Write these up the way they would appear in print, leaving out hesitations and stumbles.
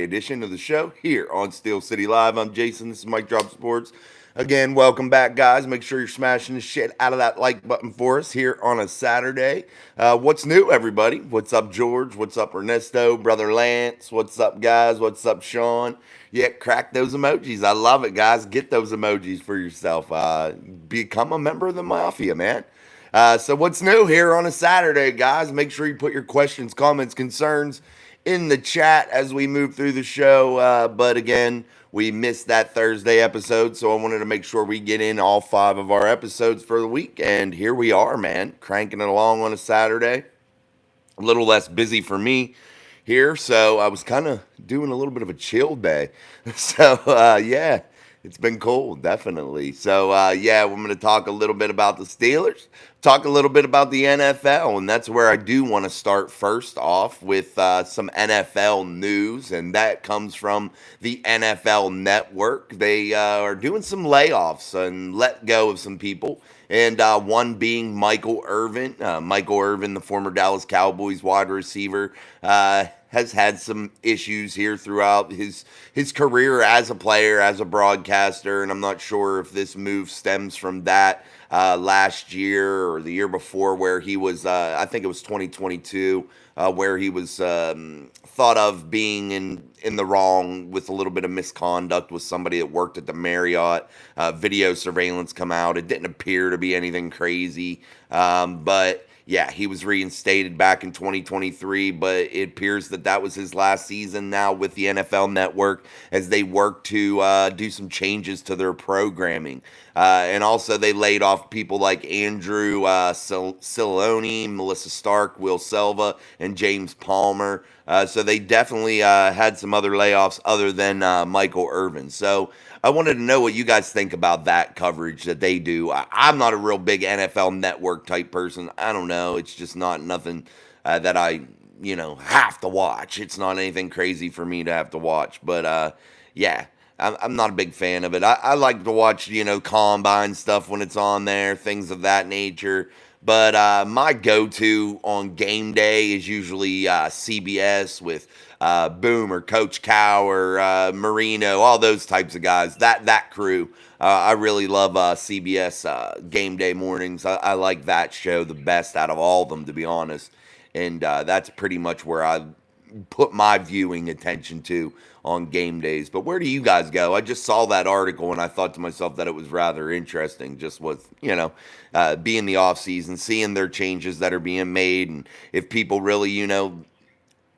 edition of the show here on Steel City Live. I'm Jason. This is Mike Drop Sports. Again, welcome back, guys. Make sure you're smashing the shit out of that like button for us here on a Saturday. What's new, everybody? What's up, George? What's up, Ernesto? Brother Lance? What's up, guys? What's up, Sean? Yeah, crack those emojis. I love it, guys. Get those emojis for yourself. Become a member of the Mafia, man. So what's new here on a Saturday, guys? Make sure you put your questions, comments, concerns in the chat as we move through the show. But again, we missed that Thursday episode, so I wanted to make sure we get in all 5 of our episodes for the week. And here we are, man, cranking it along on a Saturday. A little less busy for me here, so I was kind of doing a little bit of a chill day. So yeah, it's been cool, definitely. So yeah, we're going to talk a little bit about the Steelers, talk a little bit about the NFL, and that's where I do want to start first off with some NFL news, and that comes from the NFL Network. They are doing some layoffs and let go of some people. And one being Michael Irvin. Michael Irvin, the former Dallas Cowboys wide receiver, has had some issues here throughout his career as a player, as a broadcaster, and I'm not sure if this move stems from that last year or the year before, where he was, I think it was 2022, where he was thought of being in the wrong with a little bit of misconduct with somebody that worked at the Marriott. Video surveillance come out. It didn't appear to be anything crazy, but yeah, he was reinstated back in 2023, but it appears that that was his last season now with the NFL Network as they work to do some changes to their programming. And also, they laid off people like Andrew Silone, Melissa Stark, Will Selva, and James Palmer. So they definitely had some other layoffs other than Michael Irvin. So I wanted to know what you guys think about that coverage that they do. I'm not a real big NFL Network type person. I don't know. It's just not nothing that I, have to watch. It's not anything crazy for me to have to watch. But yeah, I'm not a big fan of it. I like to watch, combine stuff when it's on there, things of that nature. But my go-to on game day is usually CBS with Boomer, Coach Cower, Marino, all those types of guys. That crew. I really love CBS game day mornings. I like that show the best out of all of them, to be honest. And that's pretty much where I put my viewing attention to on game days. But where do you guys go? I just saw that article and I thought to myself that it was rather interesting, just with, being the off season, seeing their changes that are being made, and if people really,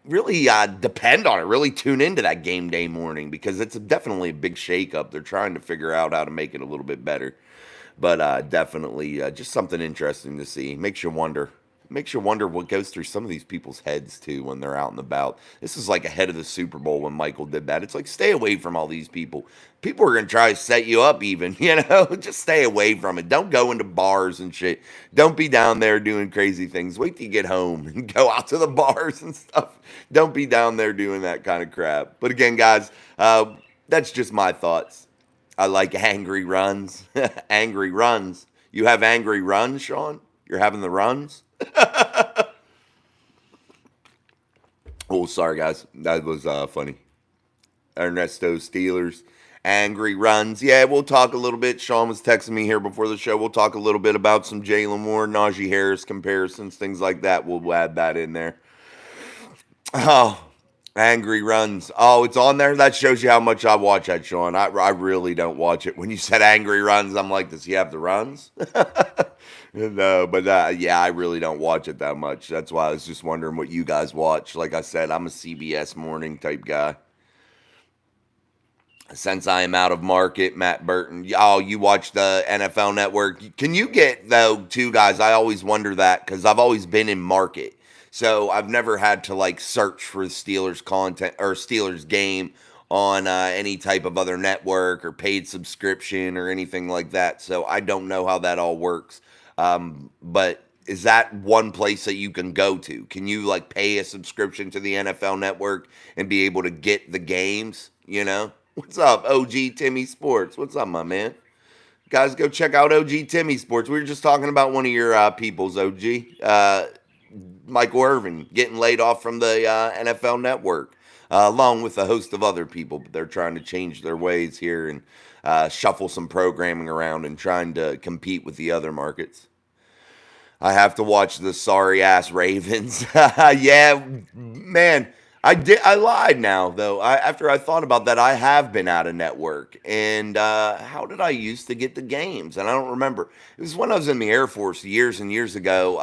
really depend on it, really tune into that game day morning, because it's definitely a big shakeup. They're trying to figure out how to make it a little bit better. But definitely just something interesting to see. Makes you wonder what goes through some of these people's heads too when they're out and about. This is like ahead of the Super Bowl when Michael did that. It's like, stay away from all these people. People are gonna try to set you up even, just stay away from it. Don't go into bars and shit. Don't be down there doing crazy things. Wait till you get home and go out to the bars and stuff. Don't be down there doing that kind of crap. But again, guys, that's just my thoughts. I like angry runs. Angry runs. You have angry runs, Sean? You're having the runs? Oh, sorry, guys. That was funny. Ernesto Steelers. Angry runs. Yeah, we'll talk a little bit. Sean was texting me here before the show. We'll talk a little bit about some Jalen Warren, Najee Harris comparisons, things like that. We'll add that in there. Oh, angry runs. Oh, it's on there? That shows you how much I watch that, Sean. I really don't watch it. When you said angry runs, I'm like, does he have the runs? No, but yeah, I really don't watch it that much. That's why I was just wondering what you guys watch. Like I said, I'm a CBS morning type guy. Since I am out of market, Matt Burton. Oh, you watch the NFL Network. Can you get, though, too, guys? I always wonder that because I've always been in market. So I've never had to, search for Steelers content or Steelers game on any type of other network or paid subscription or anything like that. So I don't know how that all works. But is that one place that you can go to? Can you, pay a subscription to the NFL Network and be able to get the games, What's up, OG Timmy Sports? What's up, my man? Guys, go check out OG Timmy Sports. We were just talking about one of your peoples, OG. Michael Irvin getting laid off from the NFL Network. along with a host of other people. But they're trying to change their ways here and shuffle some programming around and trying to compete with the other markets. I have to watch the sorry ass Ravens. Yeah, man. I lied now though. After I thought about that, I have been out of network. And how did I used to get the games? And I don't remember. It was when I was in the Air Force years and years ago.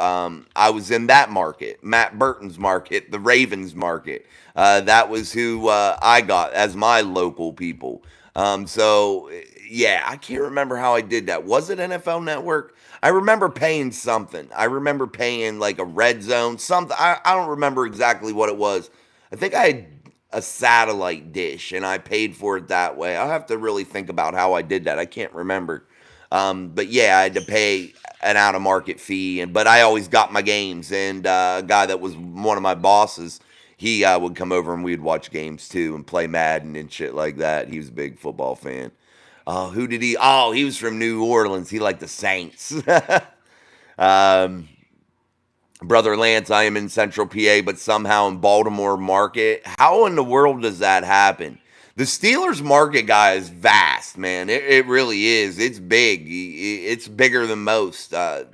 I was in that market, Matt Burton's market, the Ravens market. That was who I got as my local people. So yeah, I can't remember how I did that. Was it NFL Network? I remember paying something. I remember paying like a red zone, something. I don't remember exactly what it was. I think I had a satellite dish and I paid for it that way. I'll have to really think about how I did that. I can't remember. But yeah, I had to pay an out of market fee, but I always got my games. And a guy that was one of my bosses, he would come over and we'd watch games too and play Madden and shit like that. He was a big football fan. Who did he? Oh, he was from New Orleans. He liked the Saints. um, Brother Lance, I am in Central PA, but somehow in Baltimore market. How in the world does that happen? The Steelers market, guy, is vast, man. It really is. It's big. It's bigger than most to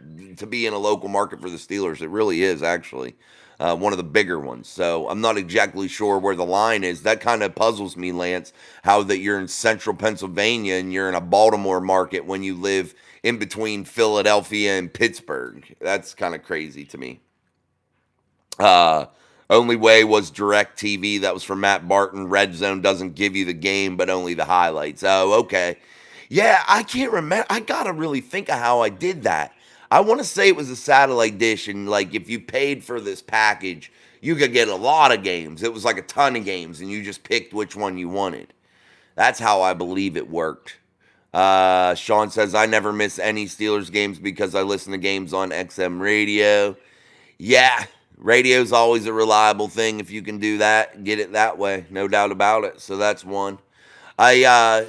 be in a local market for the Steelers. It really is, actually. One of the bigger ones. So I'm not exactly sure where the line is. That kind of puzzles me, Lance, how that you're in central Pennsylvania and you're in a Baltimore market when you live in between Philadelphia and Pittsburgh. That's kind of crazy to me. Uh, Only way was Direct TV. That was from Matt Barton. Red Zone doesn't give you the game, but only the highlights. Oh, okay. Yeah, I can't remember. I gotta really think of how I did that. I want to say it was a satellite dish, and like if you paid for this package, you could get a lot of games. It was like a ton of games, and you just picked which one you wanted. That's how I believe it worked. Sean says, I never miss any Steelers games because I listen to games on XM radio. Yeah, radio's always a reliable thing. If you can do that, get it that way. No doubt about it. So that's one. I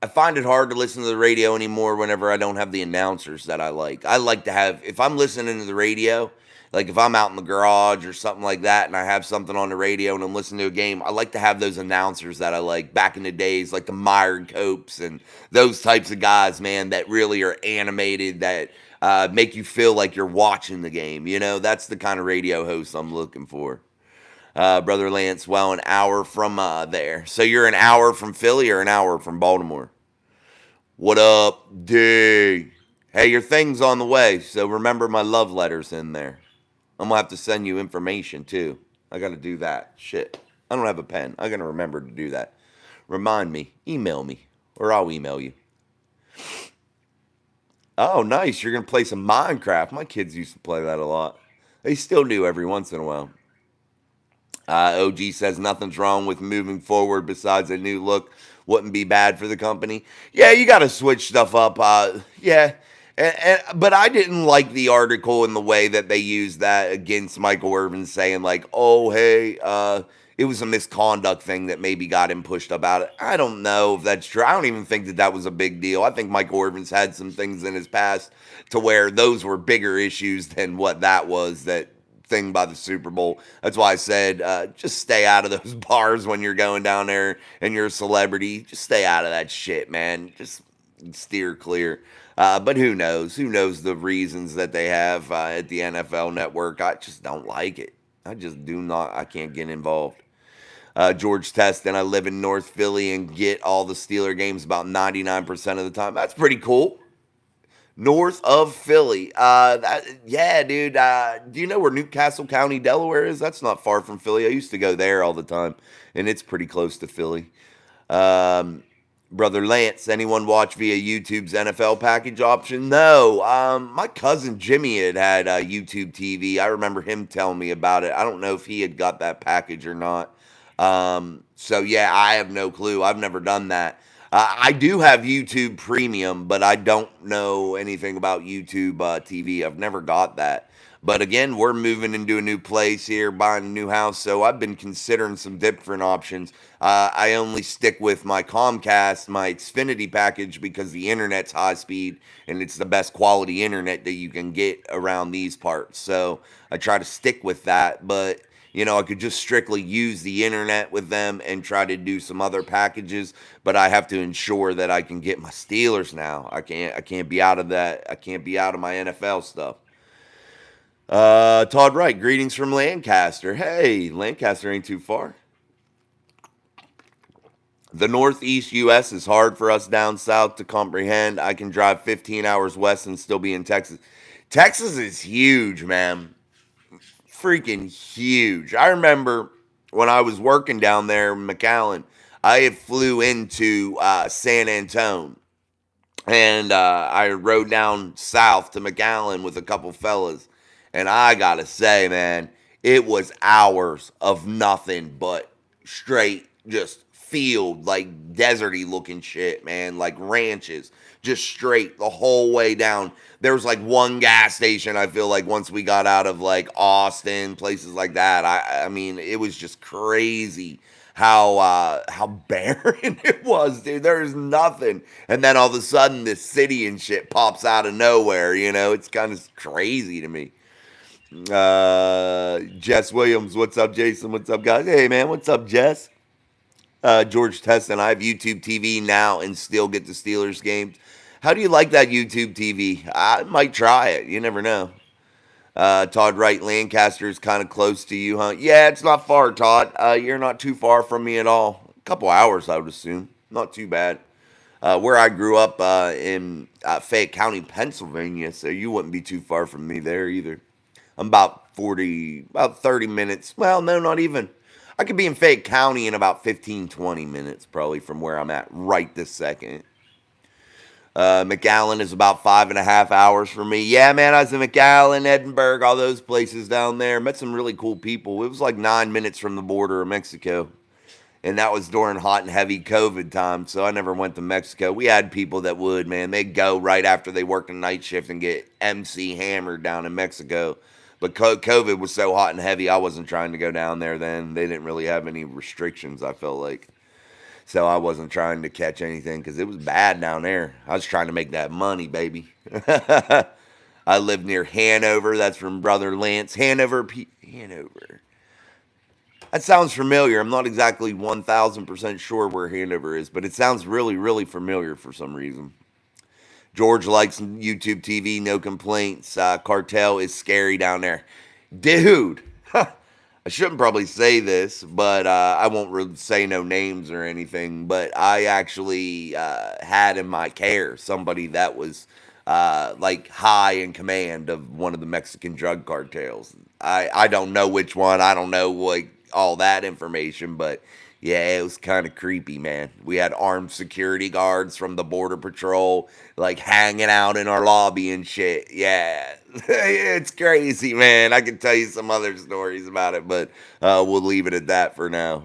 I find it hard to listen to the radio anymore whenever I don't have the announcers that I like. I like to have, if I'm listening to the radio, like if I'm out in the garage or something like that and I have something on the radio and I'm listening to a game, I like to have those announcers that I like back in the days, like the Meyer Copes and those types of guys, man, that really are animated, that make you feel like you're watching the game. You know, that's the kind of radio host I'm looking for. Brother Lance, well, an hour from there. So you're an hour from Philly or an hour from Baltimore? What up, D? Hey, your thing's on the way, so remember my love letters in there. I'm gonna have to send you information too. I gotta do that. Shit. I don't have a pen. I gotta remember to do that. Remind me. Email me. Or I'll email you. Oh, nice. You're gonna play some Minecraft. My kids used to play that a lot. They still do every once in a while. OG says nothing's wrong with moving forward besides a new look wouldn't be bad for the company. Yeah, you got to switch stuff up. Yeah, but I didn't like the article and the way that they used that against Michael Irvin, saying like, "Oh, hey, it was a misconduct thing that maybe got him pushed about it." I don't know if that's true. I don't even think that that was a big deal. I think Michael Irvin's had some things in his past to where those were bigger issues than what that was. That thing by the Super Bowl. That's why I said just stay out of those bars when you're going down there and you're a celebrity. Just stay out of that shit, man. Just steer clear. But who knows? Who knows the reasons that they have at the NFL Network? I just don't like it. I just do not. I can't get involved. George Teston, I live in North Philly and get all the Steeler games about 99% of the time. That's pretty cool. North of Philly. Yeah, dude. Do you know where Newcastle County, Delaware is? That's not far from Philly. I used to go there all the time, and it's pretty close to Philly. Brother Lance, anyone watch via YouTube's NFL package option? No. My cousin Jimmy had YouTube TV. I remember him telling me about it. I don't know if he had got that package or not. So yeah, I have no clue. I've never done that. I do have YouTube Premium, but I don't know anything about YouTube TV. I've never got that. But again, we're moving into a new place here, buying a new house, so I've been considering some different options. I only stick with my Comcast, my Xfinity package, because the internet's high speed and it's the best quality internet that you can get around these parts. So I try to stick with that. But I could just strictly use the internet with them and try to do some other packages, but I have to ensure that I can get my Steelers now. I can't be out of that. I can't be out of my NFL stuff. Todd Wright, greetings from Lancaster. Hey, Lancaster ain't too far. The Northeast U.S. is hard for us down south to comprehend. I can drive 15 hours west and still be in Texas. Texas is huge, man. Freaking huge. I remember when I was working down there in McAllen, I had flew into San Antone, and I rode down south to McAllen with a couple fellas. And I got to say, man, it was hours of nothing but straight just field, like deserty looking shit, man, like ranches, just straight the whole way down. There was like one gas station, I feel like, once we got out of like Austin, places like that. I mean, it was just crazy how barren it was, dude. There's nothing. And then all of a sudden this city and shit pops out of nowhere, It's kind of crazy to me. Jess Williams, what's up, Jason? What's up, guys? Hey, man, what's up, Jess? George Teston, I have YouTube TV now and still get the Steelers games. How do you like that YouTube TV? I might try it. You never know. Todd Wright, Lancaster is kind of close to you, huh? Yeah, it's not far, Todd. You're not too far from me at all. A couple hours, I would assume. Not too bad. Where I grew up in Fayette County, Pennsylvania, so you wouldn't be too far from me there either. I'm about 30 minutes. Well, no, not even. I could be in Fayette County in about 15, 20 minutes, probably, from where I'm at right this second. McAllen is about 5.5 hours for me. Yeah, man, I was in McAllen, Edinburgh, all those places down there. Met some really cool people. It was like 9 minutes from the border of Mexico. And that was during hot and heavy COVID time, so I never went to Mexico. We had people that would, man. They'd go right after they worked a night shift and get MC hammered down in Mexico. But COVID was so hot and heavy, I wasn't trying to go down there then. They didn't really have any restrictions, I felt like. So I wasn't trying to catch anything because it was bad down there. I was trying to make that money, baby. I live near Hanover. That's from Brother Lance. Hanover. That sounds familiar. I'm not exactly 1,000% sure where Hanover is, but it sounds really, really familiar for some reason. George likes YouTube TV, no complaints. Cartel is scary down there. Dude, I shouldn't probably say this, but I won't really say no names or anything, but I actually had in my care somebody that was like high in command of one of the Mexican drug cartels. I don't know which one. I don't know like all that information, but yeah, it was kind of creepy, man. We had armed security guards from the Border Patrol, like, hanging out in our lobby and shit. Yeah, it's crazy, man. I can tell you some other stories about it, but we'll leave it at that for now.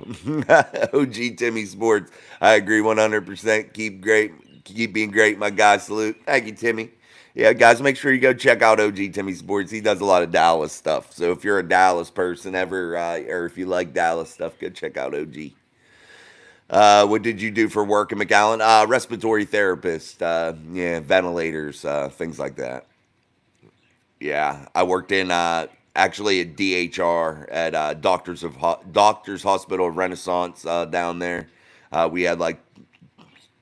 OG Timmy Sports, I agree 100%. Keep being great, my guy. Salute. Thank you, Timmy. Yeah, guys, make sure you go check out OG Timmy Sports. He does a lot of Dallas stuff. So if you're a Dallas person ever, or if you like Dallas stuff, go check out OG. What did you do for work in McAllen? Respiratory therapist, ventilators, things like that. Yeah, I worked in actually at DHR at Doctors Hospital of Renaissance down there. We had like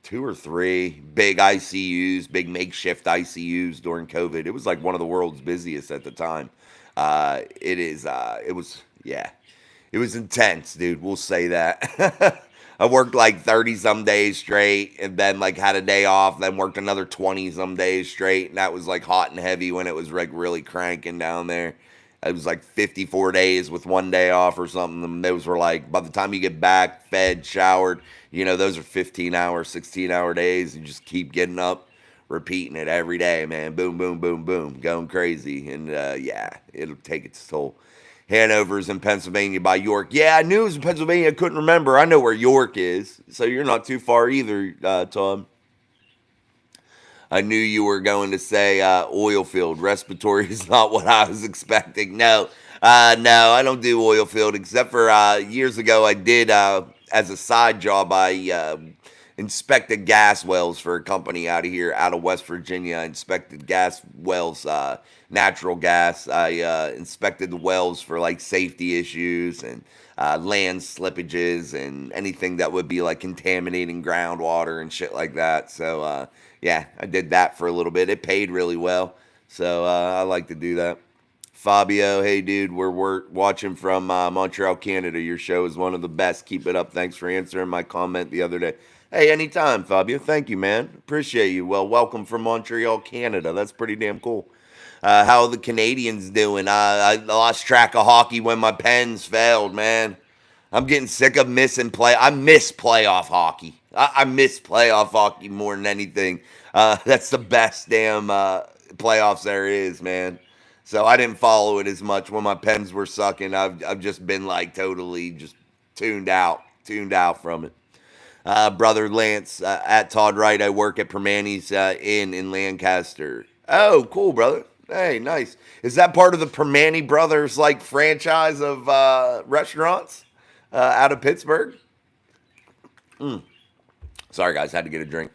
2 or 3 big ICUs, big makeshift ICUs during COVID. It was like one of the world's busiest at the time. It was intense, dude. We'll say that. I worked like 30 some days straight and then like had a day off, then worked another 20 some days straight. And that was like hot and heavy when it was like really cranking down there. It was like 54 days with 1 day off or something. And those were like, by the time you get back, fed, showered, those are 15-hour, 16-hour days. You just keep getting up, repeating it every day, man. Boom, boom, boom, boom, going crazy. And it'll take its toll. Hanover's in Pennsylvania by York. Yeah, I knew it was in Pennsylvania. I couldn't remember. I know where York is. So you're not too far either, Tom. I knew you were going to say oil field. Respiratory is not what I was expecting. No, I don't do oil field except for years ago I did as a side job. inspected gas wells for a company out of here, out of West Virginia. I inspected gas wells, natural gas. I inspected the wells for like safety issues and land slippages and anything that would be like contaminating groundwater and shit like that. So yeah, I did that for a little bit. It paid really well, so I like to do that. Fabio, hey dude, we're watching from Montreal, Canada. Your show is one of the best. Keep it up. Thanks for answering my comment the other day. Hey, anytime, Fabio. Thank you, man. Appreciate you. Well, welcome from Montreal, Canada. That's pretty damn cool. How are the Canadians doing? I lost track of hockey when my Pens failed, man. I'm getting sick of missing play. I miss playoff hockey. I miss playoff hockey more than anything. That's the best damn playoffs there is, man. So I didn't follow it as much when my Pens were sucking. I've just been like totally just tuned out from it. Brother Lance at Todd Wright. I work at Permani's Inn in Lancaster. Oh, cool, brother. Hey, nice. Is that part of the Permani Brothers like franchise of restaurants out of Pittsburgh? Sorry, guys, had to get a drink.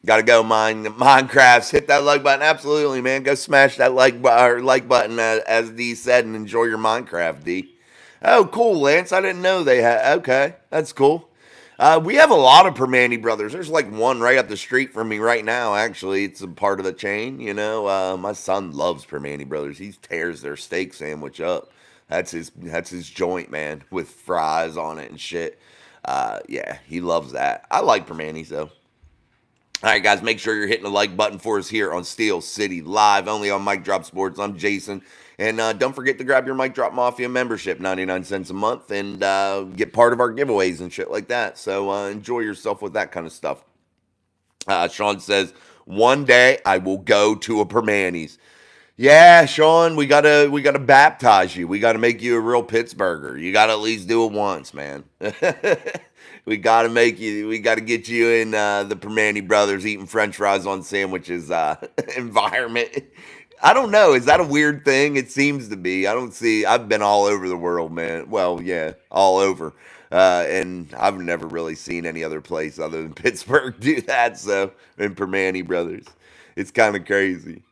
Gotta go, Minecrafts. Hit that like button. Absolutely, man. Go smash that like button, as D said, and enjoy your Minecraft, D. Oh, cool, Lance. I didn't know they had. Okay, that's cool. We have a lot of Permani Brothers. There's like one right up the street from me right now, actually. It's a part of the chain, you know. My son loves Permani Brothers. He tears their steak sandwich up. That's his joint, man, with fries on it and shit. Yeah, he loves that. I like Permani's, though. All right, guys, make sure you're hitting the like button for us here on Steel City Live, only on Mic Drop Sports. I'm Jason. And don't forget to grab your Mic Drop Mafia membership, 99 cents a month, and get part of our giveaways and shit like that. So enjoy yourself with that kind of stuff. Sean says, one day I will go to a Permani's. Yeah, Sean, we gotta baptize you. We gotta make you a real Pittsburgher. You gotta at least do it once, man. We gotta get you in the Permani Brothers eating French fries on sandwiches environment. I don't know. Is that a weird thing? It seems to be. I've been all over the world, man. Well, yeah, all over. And I've never really seen any other place other than Pittsburgh do that. So, in Permani Brothers, it's kind of crazy.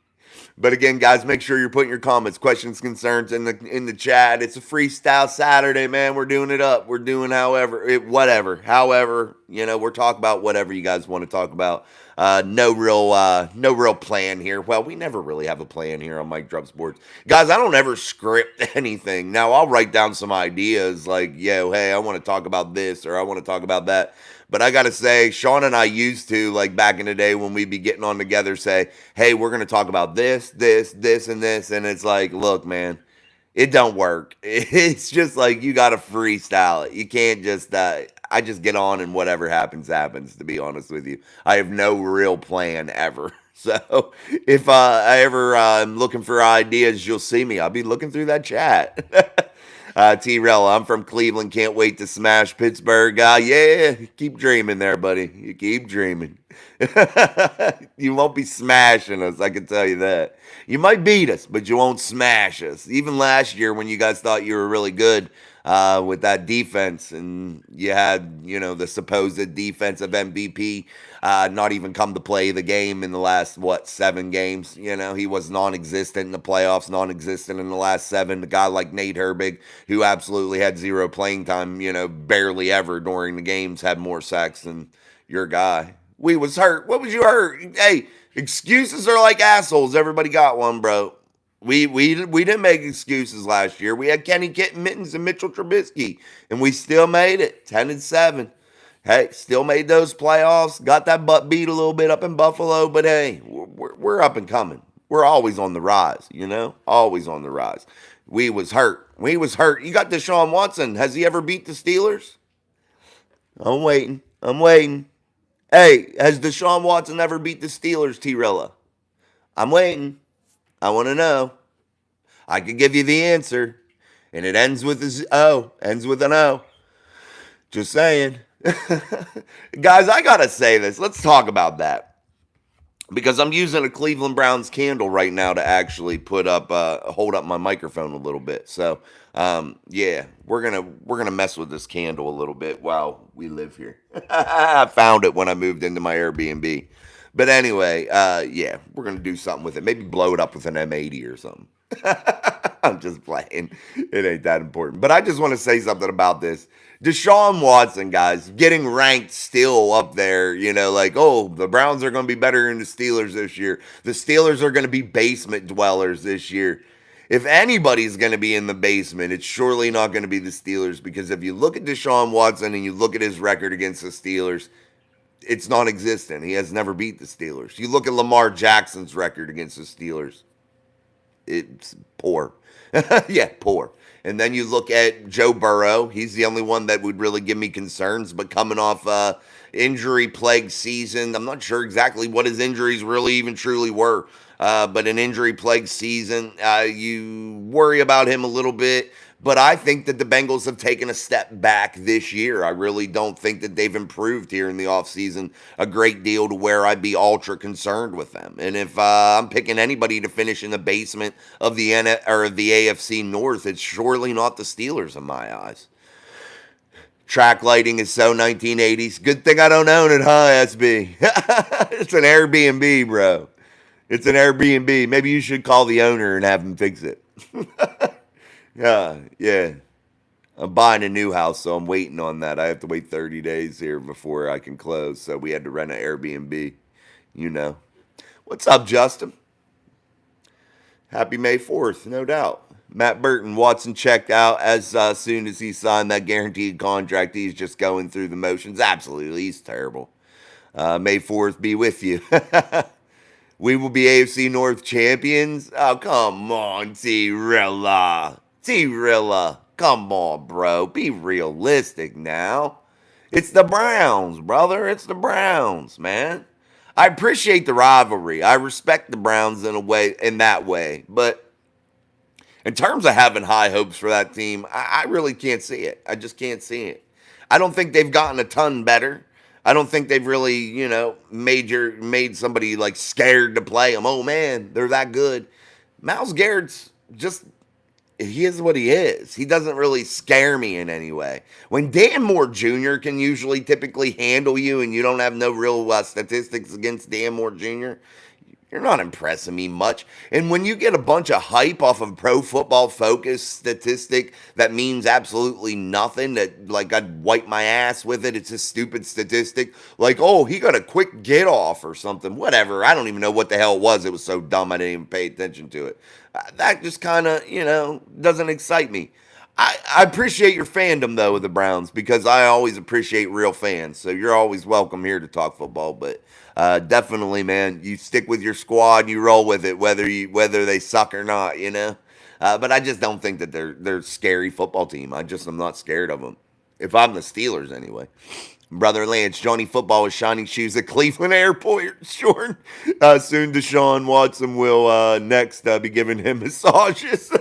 But again, guys, make sure you're putting your comments, questions, concerns in the chat. It's a freestyle Saturday, man. We're doing it up. We're doing however, you know, we're talking about whatever you guys want to talk about. No real plan here. Well, we never really have a plan here on Mic Drop Sports. Guys, I don't ever script anything. Now, I'll write down some ideas like, yo, hey, I want to talk about this or I want to talk about that. But I got to say, Sean and I used to, like back in the day when we'd be getting on together, say, hey, we're going to talk about this, and this. And it's like, look, man, it don't work. It's just like you got to freestyle it. You can't just, I just get on and whatever happens, to be honest with you. I have no real plan ever. So if I ever am looking for ideas, you'll see me. I'll be looking through that chat. T-Rella, I'm from Cleveland. Can't wait to smash Pittsburgh. Yeah, keep dreaming there, buddy. You keep dreaming. You won't be smashing us, I can tell you that. You might beat us, but you won't smash us. Even last year when you guys thought you were really good with that defense and you had, you know, the supposed defensive MVP not even come to play the game in the last, 7 games. You know, he was non-existent in the playoffs, non-existent in the last 7. The guy like Nate Herbig, who absolutely had 0 playing time, you know, barely ever during the games, had more sacks than your guy. We was hurt. What was you hurt? Hey, excuses are like assholes. Everybody got one, bro. We didn't make excuses last year. We had Kenny Kitten Mittens and Mitchell Trubisky, and we still made it 10-7. Hey, still made those playoffs. Got that butt beat a little bit up in Buffalo, but hey, we're up and coming. We're always on the rise, you know? Always on the rise. We was hurt. You got Deshaun Watson. Has he ever beat the Steelers? I'm waiting. Hey, has Deshaun Watson ever beat the Steelers, T-Rilla? I'm waiting. I want to know. I can give you the answer. And it ends with an O. Just saying. Guys, I got to say this. Let's talk about that. Because I'm using a Cleveland Browns candle right now to actually hold up my microphone a little bit. So Yeah, we're gonna mess with this candle a little bit while we live here. I found it when I moved into my Airbnb. But anyway, yeah, we're gonna do something with it. Maybe blow it up with an M80 or something. I'm just playing. It ain't that important. But I just want to say something about this. Deshaun Watson, guys, getting ranked still up there, like, oh, the Browns are going to be better than the Steelers this year. The Steelers are going to be basement dwellers this year. If anybody's going to be in the basement, it's surely not going to be the Steelers, because if you look at Deshaun Watson and you look at his record against the Steelers, it's non-existent. He has never beat the Steelers. You look at Lamar Jackson's record against the Steelers, it's poor. Yeah, poor. And then you look at Joe Burrow. He's the only one that would really give me concerns, but coming off injury-plagued season, I'm not sure exactly what his injuries really even truly were. But an injury-plagued season, you worry about him a little bit. But I think that the Bengals have taken a step back this year. I really don't think that they've improved here in the offseason a great deal to where I'd be ultra concerned with them. And if I'm picking anybody to finish in the basement of the the AFC North, it's surely not the Steelers in my eyes. Track lighting is so 1980s. Good thing I don't own it, huh, SB? It's an Airbnb, bro. It's an Airbnb. Maybe you should call the owner and have him fix it. Yeah. I'm buying a new house, so I'm waiting on that. I have to wait 30 days here before I can close. So we had to rent an Airbnb, What's up, Justin? Happy May 4th, no doubt. Matt Burton, Watson checked out as soon as he signed that guaranteed contract. He's just going through the motions. Absolutely, he's terrible. May 4th be with you. We will be AFC North champions. Oh, come on, T-Rilla. T-Rilla. Come on, bro. Be realistic now. It's the Browns, brother. It's the Browns, man. I appreciate the rivalry. I respect the Browns in that way. But in terms of having high hopes for that team, I really can't see it. I just can't see it. I don't think they've gotten a ton better. I don't think they've really, made somebody like scared to play them. Oh man, they're that good. Myles Garrett's just, he is what he is. He doesn't really scare me in any way. When Dan Moore Jr. can usually typically handle you and you don't have no real statistics against Dan Moore Jr., you're not impressing me much. And when you get a bunch of hype off of Pro Football Focus statistic that means absolutely nothing, that like I'd wipe my ass with it, it's a stupid statistic. Like, oh, he got a quick get off or something. Whatever. I don't even know what the hell it was. It was so dumb I didn't even pay attention to it. That just kind of, doesn't excite me. I appreciate your fandom, though, of the Browns, because I always appreciate real fans. So you're always welcome here to talk football. But definitely, man, you stick with your squad, you roll with it, whether they suck or not, But I just don't think that they're a scary football team. I'm not scared of them. If I'm the Steelers, anyway. Brother Lance, Johnny Football with shining shoes at Cleveland Airport. Soon Deshaun Watson will next be giving him massages.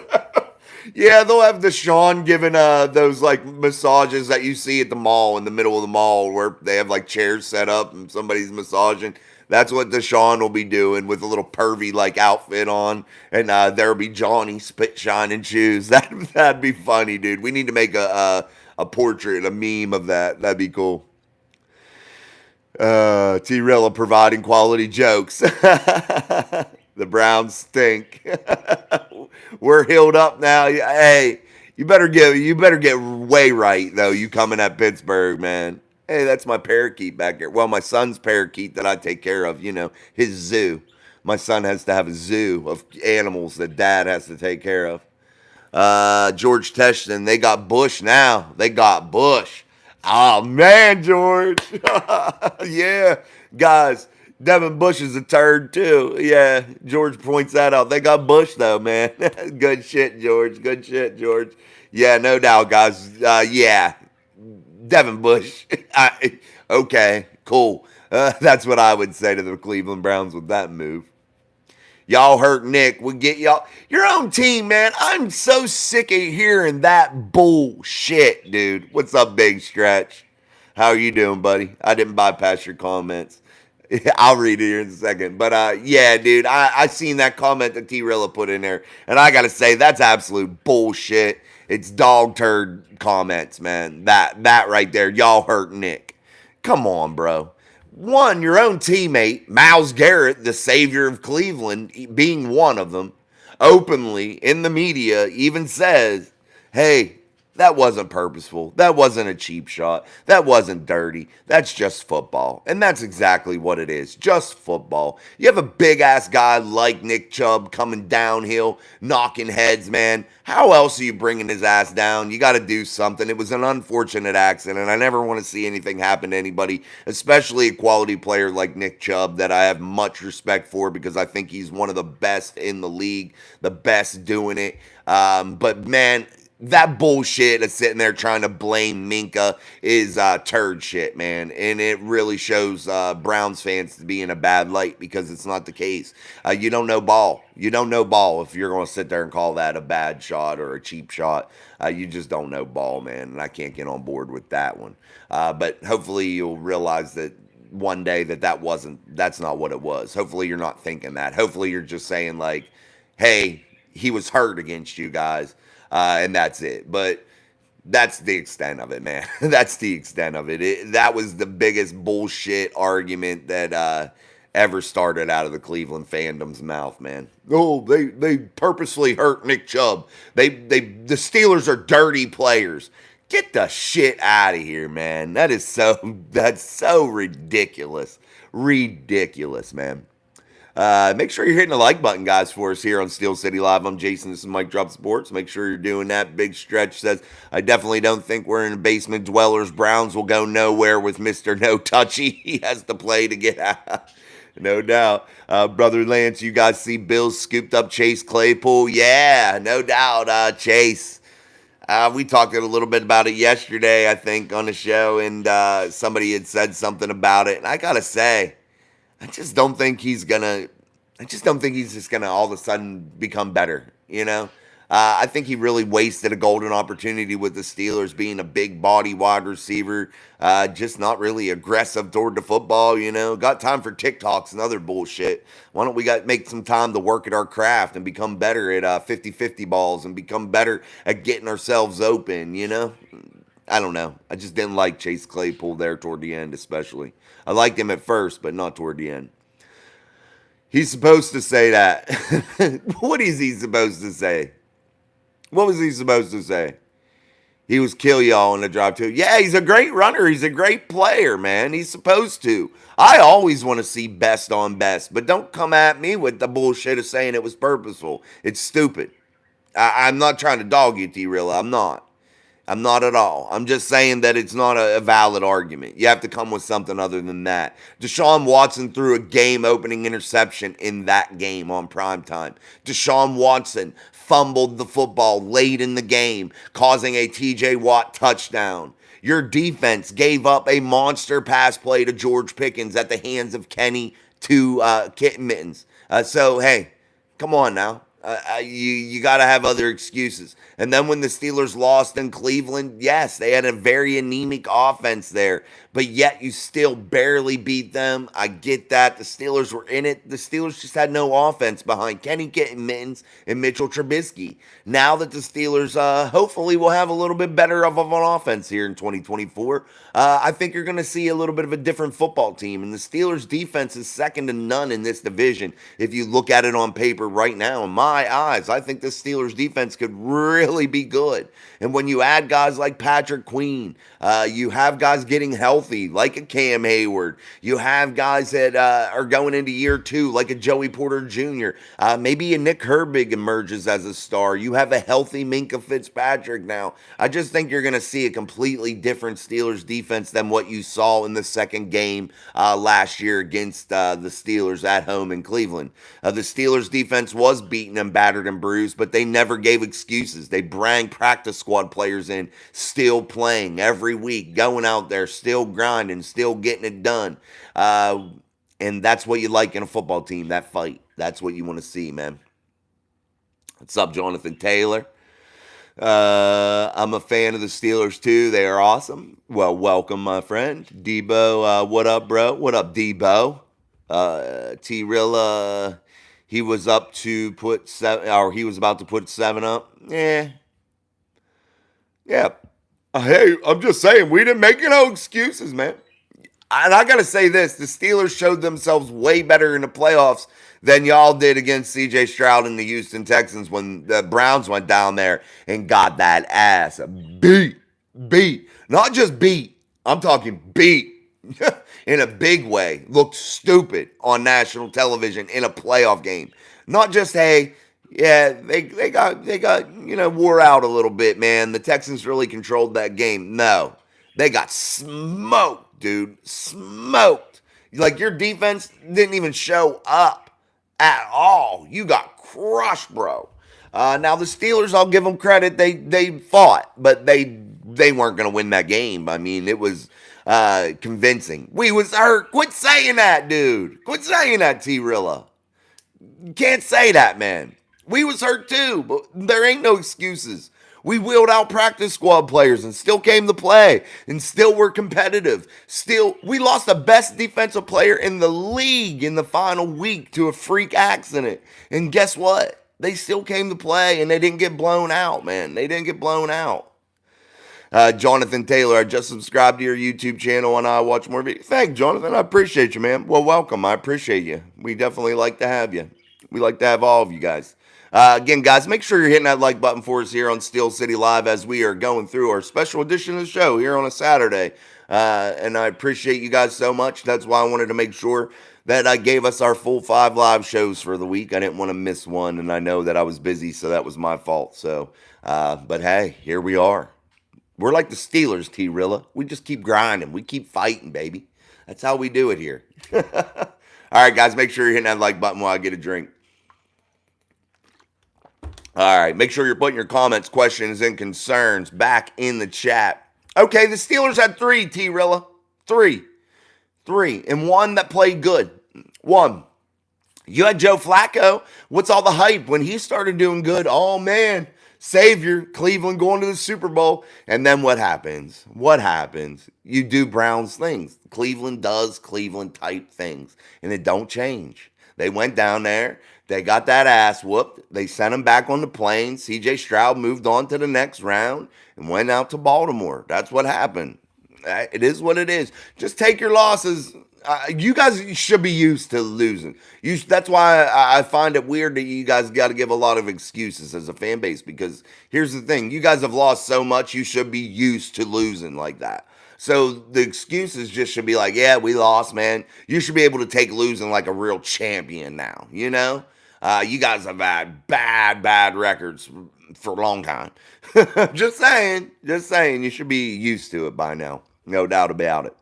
Yeah, they'll have Deshaun giving those like massages that you see at the mall, in the middle of the mall, where they have like chairs set up and somebody's massaging. That's what Deshaun will be doing, with a little pervy like outfit on, and there'll be Johnny spit shining shoes. That'd be funny, dude. We need to make a portrait, a meme of that. That'd be cool. T-Rilla providing quality jokes. The Browns stink. We're healed up now. Hey, you better get way right though. You coming at Pittsburgh, man. Hey, that's my parakeet back there. Well, my son's parakeet that I take care of. His zoo. My son has to have a zoo of animals that dad has to take care of. George Teshton, they got Bush now. They got Bush. Oh man, George. Yeah, guys. Devin Bush is a turd too. Yeah, George points that out. They got Bush though, man. Good shit, George. Good shit, George. Yeah, no doubt, guys. Yeah, Devin Bush. Okay, cool. That's what I would say to the Cleveland Browns with that move. Y'all hurt Nick. We get y'all your own team, man. I'm so sick of hearing that bullshit, dude. What's up, Big Stretch? How are you doing, buddy? I didn't bypass your comments. I'll read it here in a second. But yeah, dude, I seen that comment that T-Rilla put in there, and I gotta say that's absolute bullshit. It's dog turd comments, man. That right there, y'all hurt Nick. Come on, bro. One, your own teammate, Myles Garrett, the savior of Cleveland, being one of them, openly in the media even says, hey, that wasn't purposeful. That wasn't a cheap shot. That wasn't dirty. That's just football. And that's exactly what it is. Just football. You have a big ass guy like Nick Chubb coming downhill, knocking heads, man. How else are you bringing his ass down? You got to do something. It was an unfortunate accident. I never want to see anything happen to anybody, especially a quality player like Nick Chubb that I have much respect for because I think he's one of the best in the league, the best doing it. But man, that bullshit of sitting there trying to blame Minka is turd shit, man. And it really shows Browns fans to be in a bad light because it's not the case. You don't know ball. You don't know ball if you're going to sit there and call that a bad shot or a cheap shot. You just don't know ball, man. And I can't get on board with that one. But hopefully you'll realize that one day that's not what it was. Hopefully you're not thinking that. Hopefully you're just saying like, hey, he was hurt against you guys. And that's it. But that's the extent of it, man. That's the extent of it. That was the biggest bullshit argument that ever started out of the Cleveland fandom's mouth, man. Oh, they purposely hurt Nick Chubb. The Steelers are dirty players. Get the shit out of here, man. That's so ridiculous. Ridiculous, man. Make sure you're hitting the like button, guys, for us here on Steel City Live. I'm Jason. This is Mike Drop Sports. Make sure you're doing that. Big Stretch says, I definitely don't think we're in a basement dwellers. Browns will go nowhere with Mr. No Touchy. He has to play to get out. No doubt. Brother Lance, you guys see Bills scooped up Chase Claypool? Yeah, no doubt. Chase. We talked a little bit about it yesterday, I think, on the show, and somebody had said something about it. And I got to say, I just don't think he's just gonna all of a sudden become better, you know? I think he really wasted a golden opportunity with the Steelers being a big body wide receiver, just not really aggressive toward the football, you know? Got time for TikToks and other bullshit. Why don't we make some time to work at our craft and become better at 50-50 balls and become better at getting ourselves open, you know? I don't know. I just didn't like Chase Claypool there toward the end, especially. I liked him at first, but not toward the end. He's supposed to say that. What is he supposed to say? What was he supposed to say? He was kill y'all on the drive too. Yeah, he's a great runner. He's a great player, man. He's supposed to. I always want to see best on best, but don't come at me with the bullshit of saying it was purposeful. It's stupid. I'm not trying to dog you, T-Rilla. I'm not at all. I'm just saying that it's not a valid argument. You have to come with something other than that. Deshaun Watson threw a game-opening interception in that game on primetime. Deshaun Watson fumbled the football late in the game, causing a TJ Watt touchdown. Your defense gave up a monster pass play to George Pickens at the hands of Kenny to Kitten Mittens. So, hey, come on now. You got to have other excuses. And then when the Steelers lost in Cleveland, yes, they had a very anemic offense there, but yet you still barely beat them. I get that. The Steelers were in it. The Steelers just had no offense behind Kenny Mittens and Mitchell Trubisky. Now that the Steelers hopefully will have a little bit better of an offense here in 2024, I think you're going to see a little bit of a different football team. And the Steelers defense is second to none in this division. If you look at it on paper right now, in my eyes, I think the Steelers defense could really be good. And when you add guys like Patrick Queen, you have guys getting healthy like a Cam Hayward. You have guys that are going into year two like a Joey Porter Jr. Maybe a Nick Herbig emerges as a star. You have a healthy Minka Fitzpatrick now. I just think you're going to see a completely different Steelers defense than what you saw in the second game last year against the Steelers at home in Cleveland. The Steelers defense was beaten and battered and bruised, but they never gave excuses. They bring practice squad players in, still playing every week, going out there, still grinding, still getting it done. And that's what you like in a football team, that fight. That's what you want to see, man. What's up, Jonathan Taylor? I'm a fan of the Steelers, too. They are awesome. Well, welcome, my friend. Debo, what up, bro? What up, Debo? T-Rilla, he was about to put 7 up. Yeah. Yeah. Hey, I'm just saying, we didn't make no excuses, man. And I got to say this, the Steelers showed themselves way better in the playoffs than y'all did against CJ Stroud and the Houston Texans when the Browns went down there and got that ass beat. Beat. Not just beat. I'm talking beat. In a big way. Looked stupid on national television in a playoff game. Not just, hey, yeah, they got wore out a little bit, man. The Texans really controlled that game. No. They got smoked, dude. Smoked. Like your defense didn't even show up at all. You got crushed, bro. Now the Steelers, I'll give them credit. They fought, but they weren't going to win that game. I mean, it was convincing. We was hurt. Quit saying that, dude. Quit saying that, T-Rilla. You can't say that, man. We was hurt too, but there ain't no excuses. We wheeled out practice squad players and still came to play and still were competitive. Still, we lost the best defensive player in the league in the final week to a freak accident. And guess what? They still came to play and they didn't get blown out, man. They didn't get blown out. Jonathan Taylor, I just subscribed to your YouTube channel and I watch more videos. Thank you, Jonathan. I appreciate you, man. Well, welcome. I appreciate you. We definitely like to have you. We like to have all of you guys. Again, guys, make sure you're hitting that like button for us here on Steel City Live as we are going through our special edition of the show here on a Saturday. And I appreciate you guys so much. That's why I wanted to make sure that I gave us our full 5 live shows for the week. I didn't want to miss one, and I know that I was busy, so that was my fault. So, but hey, here we are. We're like the Steelers, T-Rilla. We just keep grinding. We keep fighting, baby. That's how we do it here. All right, guys, make sure you're hitting that like button while I get a drink. All right, make sure you're putting your comments, questions, and concerns back in the chat. Okay, the Steelers had 3, T-Rilla. 3. And one that played good. 1. You had Joe Flacco. What's all the hype when he started doing good? Oh, man. Savior, Cleveland going to the Super Bowl. And then what happens? What happens? You do Browns things. Cleveland does Cleveland type things. And it don't change. They went down there. They got that ass whooped. They sent him back on the plane. CJ Stroud moved on to the next round and went out to Baltimore. That's what happened. It is what it is. Just take your losses. You guys should be used to losing. That's why I find it weird that you guys got to give a lot of excuses as a fan base, because here's the thing. You guys have lost so much, you should be used to losing like that. So the excuses just should be like, yeah, we lost, man. You should be able to take losing like a real champion now, you know? You guys have had bad records for a long time. Just saying. You should be used to it by now. No doubt about it.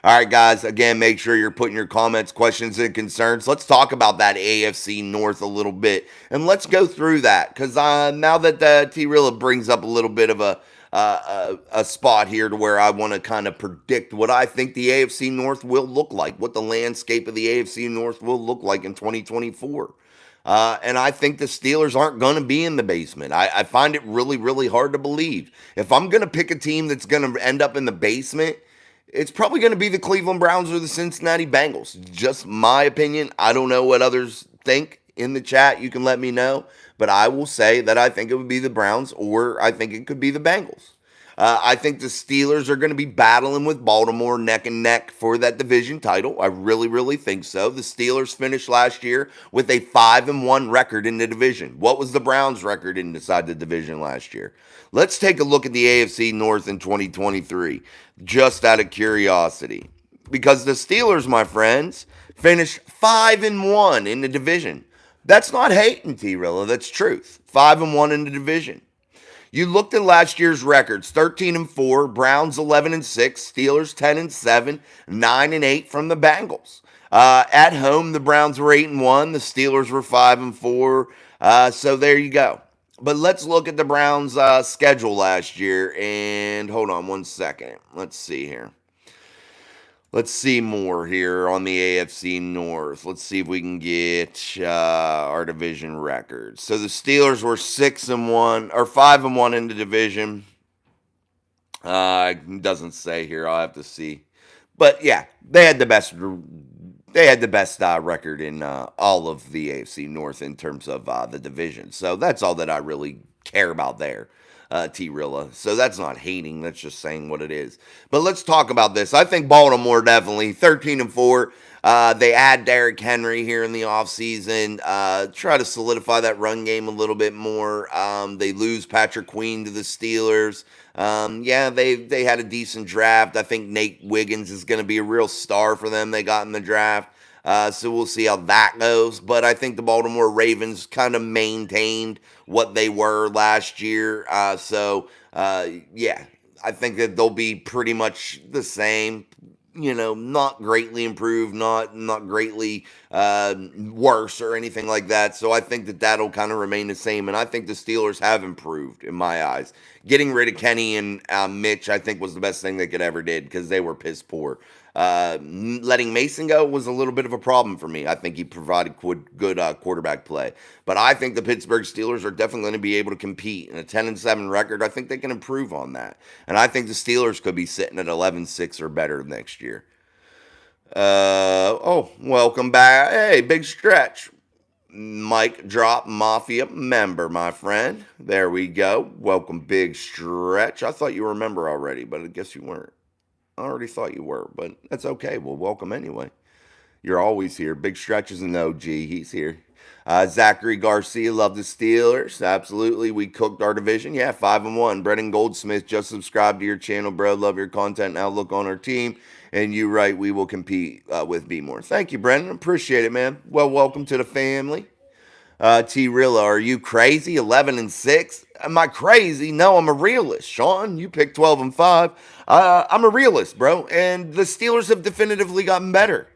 All right, guys. Again, make sure you're putting your comments, questions, and concerns. Let's talk about that AFC North a little bit, and let's go through that, because now that T-Rilla brings up a little bit of a spot here to where I want to kind of predict what I think the AFC North will look like, what the landscape of the AFC North will look like in 2024. And I think the Steelers aren't going to be in the basement. I find it really, really hard to believe. If I'm going to pick a team that's going to end up in the basement, it's probably going to be the Cleveland Browns or the Cincinnati Bengals. Just my opinion. I don't know what others think. In the chat, you can let me know. But I will say that I think it would be the Browns, or I think it could be the Bengals. I think the Steelers are going to be battling with Baltimore neck and neck for that division title. I really, really think so. The Steelers finished last year with a 5-1 record in the division. What was the Browns' record inside the division last year? Let's take a look at the AFC North in 2023, just out of curiosity. Because the Steelers, my friends, finished 5-1 in the division. That's not hating, T-Rilla. That's truth. 5-1 in the division. You looked at last year's records: 13-4, Browns 11-6, Steelers 10-7, 9-8 from the Bengals. At home, the Browns were 8-1, the Steelers were 5-4. So there you go. But let's look at the Browns' schedule last year. And hold on one second. Let's see here. Let's see more here on the AFC North. Let's see if we can get our division records. So the Steelers were 6-1 or 5-1 in the division. It doesn't say here. I'll have to see. But yeah, they had the best. They had the best record in all of the AFC North in terms of the division. So that's all that I really care about there. T-Rilla. So that's not hating. That's just saying what it is. But let's talk about this. I think Baltimore definitely 13-4. They add Derrick Henry here in the offseason, try to solidify that run game a little bit more. They lose Patrick Queen to the Steelers. Yeah, they had a decent draft. I think Nate Wiggins is going to be a real star for them. They got in the draft. So we'll see how that goes. But I think the Baltimore Ravens kind of maintained what they were last year. Yeah, I think that they'll be pretty much the same. Not greatly improved, not greatly worse or anything like that. So I think that that'll kind of remain the same. And I think the Steelers have improved in my eyes. Getting rid of Kenny and Mitch, I think, was the best thing they could ever did because they were piss poor. Letting Mason go was a little bit of a problem for me. I think he provided good quarterback play. But I think the Pittsburgh Steelers are definitely going to be able to compete. In a 10-7 record, I think they can improve on that. And I think the Steelers could be sitting at 11-6 or better next year. Welcome back. Hey, big stretch. Mic drop Mafia member, my friend. There we go. Welcome, big stretch. I thought you were a member already, but I guess you weren't. I already thought you were, but that's okay. Well, welcome anyway. You're always here. Big Stretch is an OG. He's here. Zachary Garcia, love the Steelers. Absolutely. We cooked our division. Yeah, 5-1. Brennan Goldsmith, just subscribed to your channel, bro. Love your content and outlook on our team. And you right, we will compete with B More. Thank you, Brennan. Appreciate it, man. Well, welcome to the family. T-Rilla, are you crazy? 11-6? Am I crazy? No, I'm a realist. Sean, you picked 12-5. I'm a realist, bro. And the Steelers have definitively gotten better.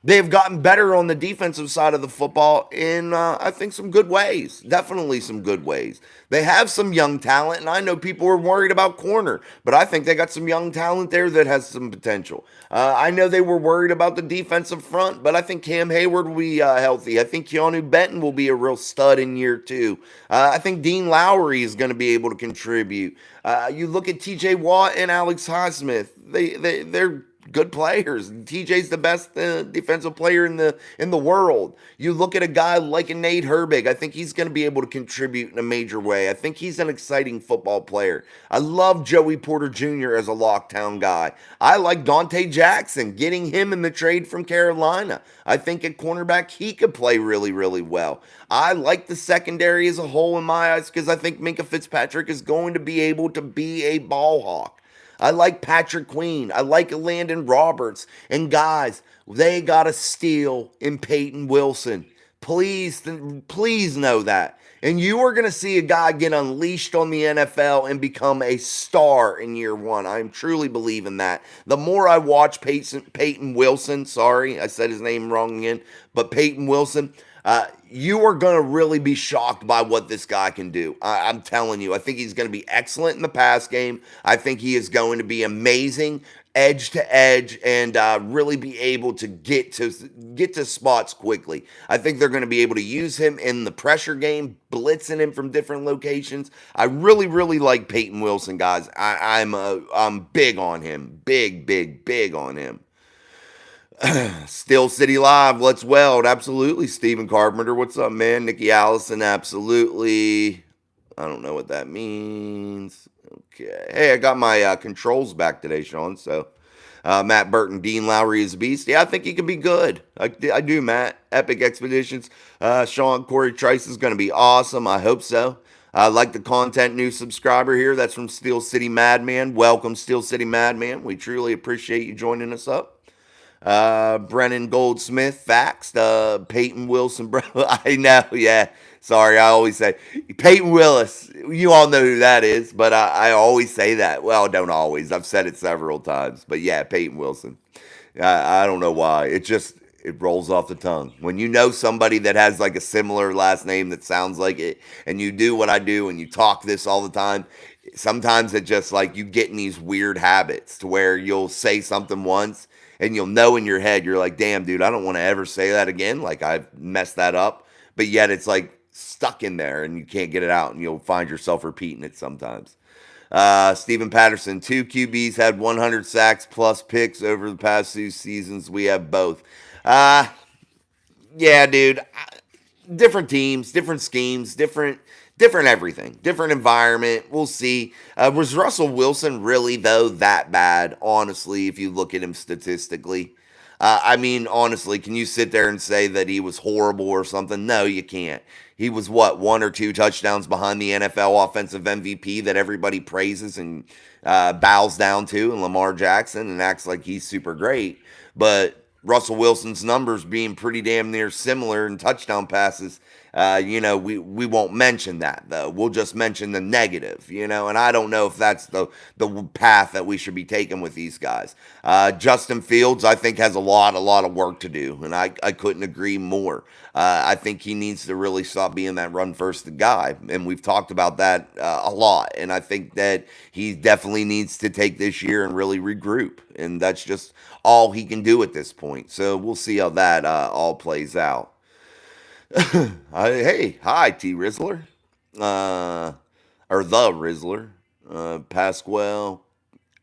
They have gotten better on the defensive side of the football in, I think, some good ways. Definitely some good ways. They have some young talent, and I know people were worried about corner, but I think they got some young talent there that has some potential. I know they were worried about the defensive front, but I think Cam Hayward will be healthy. I think Keanu Benton will be a real stud in year 2. I think Dean Lowry is going to be able to contribute. You look at TJ Watt and Alex Highsmith. They're good players. TJ's the best defensive player in the world. You look at a guy like a Nate Herbig. I think he's going to be able to contribute in a major way. I think he's an exciting football player. I love Joey Porter Jr. as a lockdown guy. I like Dante Jackson, getting him in the trade from Carolina. I think at cornerback he could play really, really well. I like the secondary as a whole in my eyes because I think Minka Fitzpatrick is going to be able to be a ball hawk. I like Patrick Queen. I like Landon Roberts. And guys, they got a steal in Peyton Wilson. Please know that. And you are going to see a guy get unleashed on the NFL and become a star in year 1. I truly believe in that. The more I watch Peyton Wilson, sorry, I said his name wrong again, but Peyton Wilson, you are going to really be shocked by what this guy can do. I'm telling you, I think he's going to be excellent in the pass game. I think he is going to be amazing edge to edge and really be able to get to spots quickly. I think they're going to be able to use him in the pressure game, blitzing him from different locations. I really, really like Peyton Wilson, guys. I'm big on him. Big on him. Still City Live, let's weld. Absolutely. Stephen Carpenter, what's up, man? Nikki Allison, absolutely. I don't know what that means. Okay. Hey, I got my controls back today, Sean. So, Matt Burton, Dean Lowry is a beast. Yeah, I think he could be good. I do, Matt. Epic Expeditions. Sean, Corey Trice is going to be awesome. I hope so. I like the content. New subscriber here. That's from Steel City Madman. Welcome, Steel City Madman. We truly appreciate you joining us up. Brennan Goldsmith, facts. Peyton Wilson, bro. I know, yeah. Sorry, I always say Peyton Willis. You all know who that is, but I always say that. Well, don't always. I've said it several times, but yeah, Peyton Wilson. I don't know why. It rolls off the tongue. When you know somebody that has like a similar last name that sounds like it, and you do what I do, and you talk this all the time, sometimes it just like you get in these weird habits to where you'll say something once, and you'll know in your head, you're like, damn, dude, I don't want to ever say that again. Like, I've messed that up. But yet it's like stuck in there and you can't get it out, and you'll find yourself repeating it sometimes. Stephen Patterson, 2 QBs had 100 sacks plus picks over the past 2 seasons. We have both. Yeah, dude. Different teams, different schemes, different different everything, different environment. We'll see. Was Russell Wilson really, though, that bad? Honestly, if you look at him statistically, I mean, honestly, can you sit there and say that he was horrible or something? No, you can't. He was what, one or two touchdowns behind the NFL offensive MVP that everybody praises and bows down to, and Lamar Jackson, and acts like he's super great. But Russell Wilson's numbers being pretty damn near similar in touchdown passes, we won't mention that though. We'll just mention the negative, and I don't know if that's the path that we should be taking with these guys. Justin Fields, I think, has a lot of work to do, and I couldn't agree more. I think he needs to really stop being that run first guy, and we've talked about that a lot. And I think that he definitely needs to take this year and really regroup, and that's just all he can do at this point. So we'll see how that all plays out. Hey, hi, T Rizzler, or the Rizzler, Pasquale.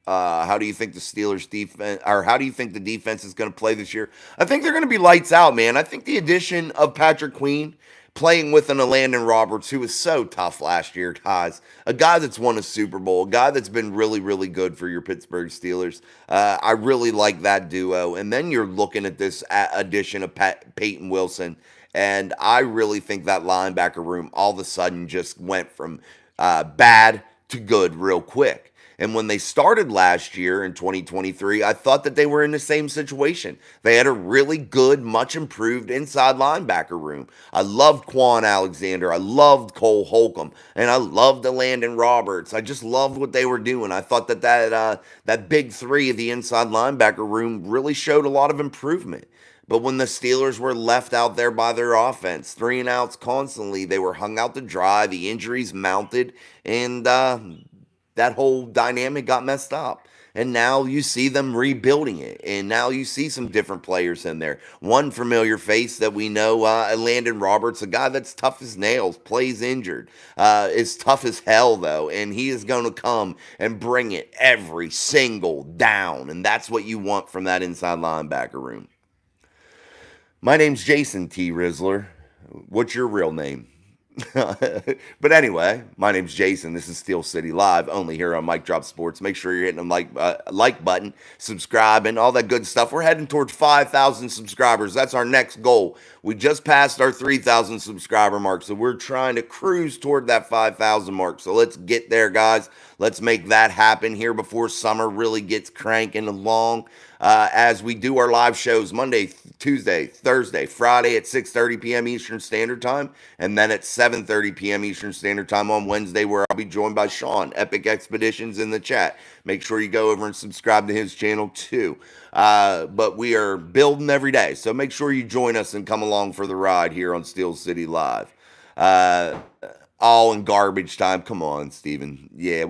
How do you think the Steelers defense, or how do you think the defense is going to play this year? I think they're going to be lights out, man. I think the addition of Patrick Queen playing with an Landon Roberts, who was so tough last year, guys, a guy that's won a Super Bowl, a guy that's been really good for your Pittsburgh Steelers. I really like that duo. And then you're looking at this addition of Peyton Wilson, and I really think that linebacker room all of a sudden just went from bad to good real quick. And when they started last year in 2023, I thought that they were in the same situation. They had a really good, much improved inside linebacker room. I loved Quan Alexander. I loved Cole Holcomb. And I loved Landon Roberts. I just loved what they were doing. I thought that big three of the inside linebacker room really showed a lot of improvement. But when the Steelers were left out there by their offense, 3 and outs constantly, they were hung out to dry, the injuries mounted, and that whole dynamic got messed up. And now you see them rebuilding it. And now you see some different players in there. One familiar face that we know, Landon Roberts, a guy that's tough as nails, plays injured, is tough as hell, though. And he is going to come and bring it every single down. And that's what you want from that inside linebacker room. My name's Jason T. Rizzler. What's your real name? But anyway, my name's Jason. This is Steel City Live, only here on Mic Drop Sports. Make sure you're hitting the like button, subscribe, and all that good stuff. We're heading towards 5,000 subscribers. That's our next goal. We just passed our 3,000 subscriber mark, so we're trying to cruise toward that 5,000 mark. So let's get there, guys. Let's make that happen here before summer really gets cranking along. As we do our live shows Monday, Tuesday, Thursday, Friday at 6:30 p.m. Eastern Standard Time, and then at 7:30 p.m. Eastern Standard Time on Wednesday, where I'll be joined by Sean, Epic Expeditions, in the chat. Make sure you go over and subscribe to his channel too. But we are building every day, so make sure you join us and come along for the ride here on Steel City Live. All in garbage time. Come on, Steven. Yeah,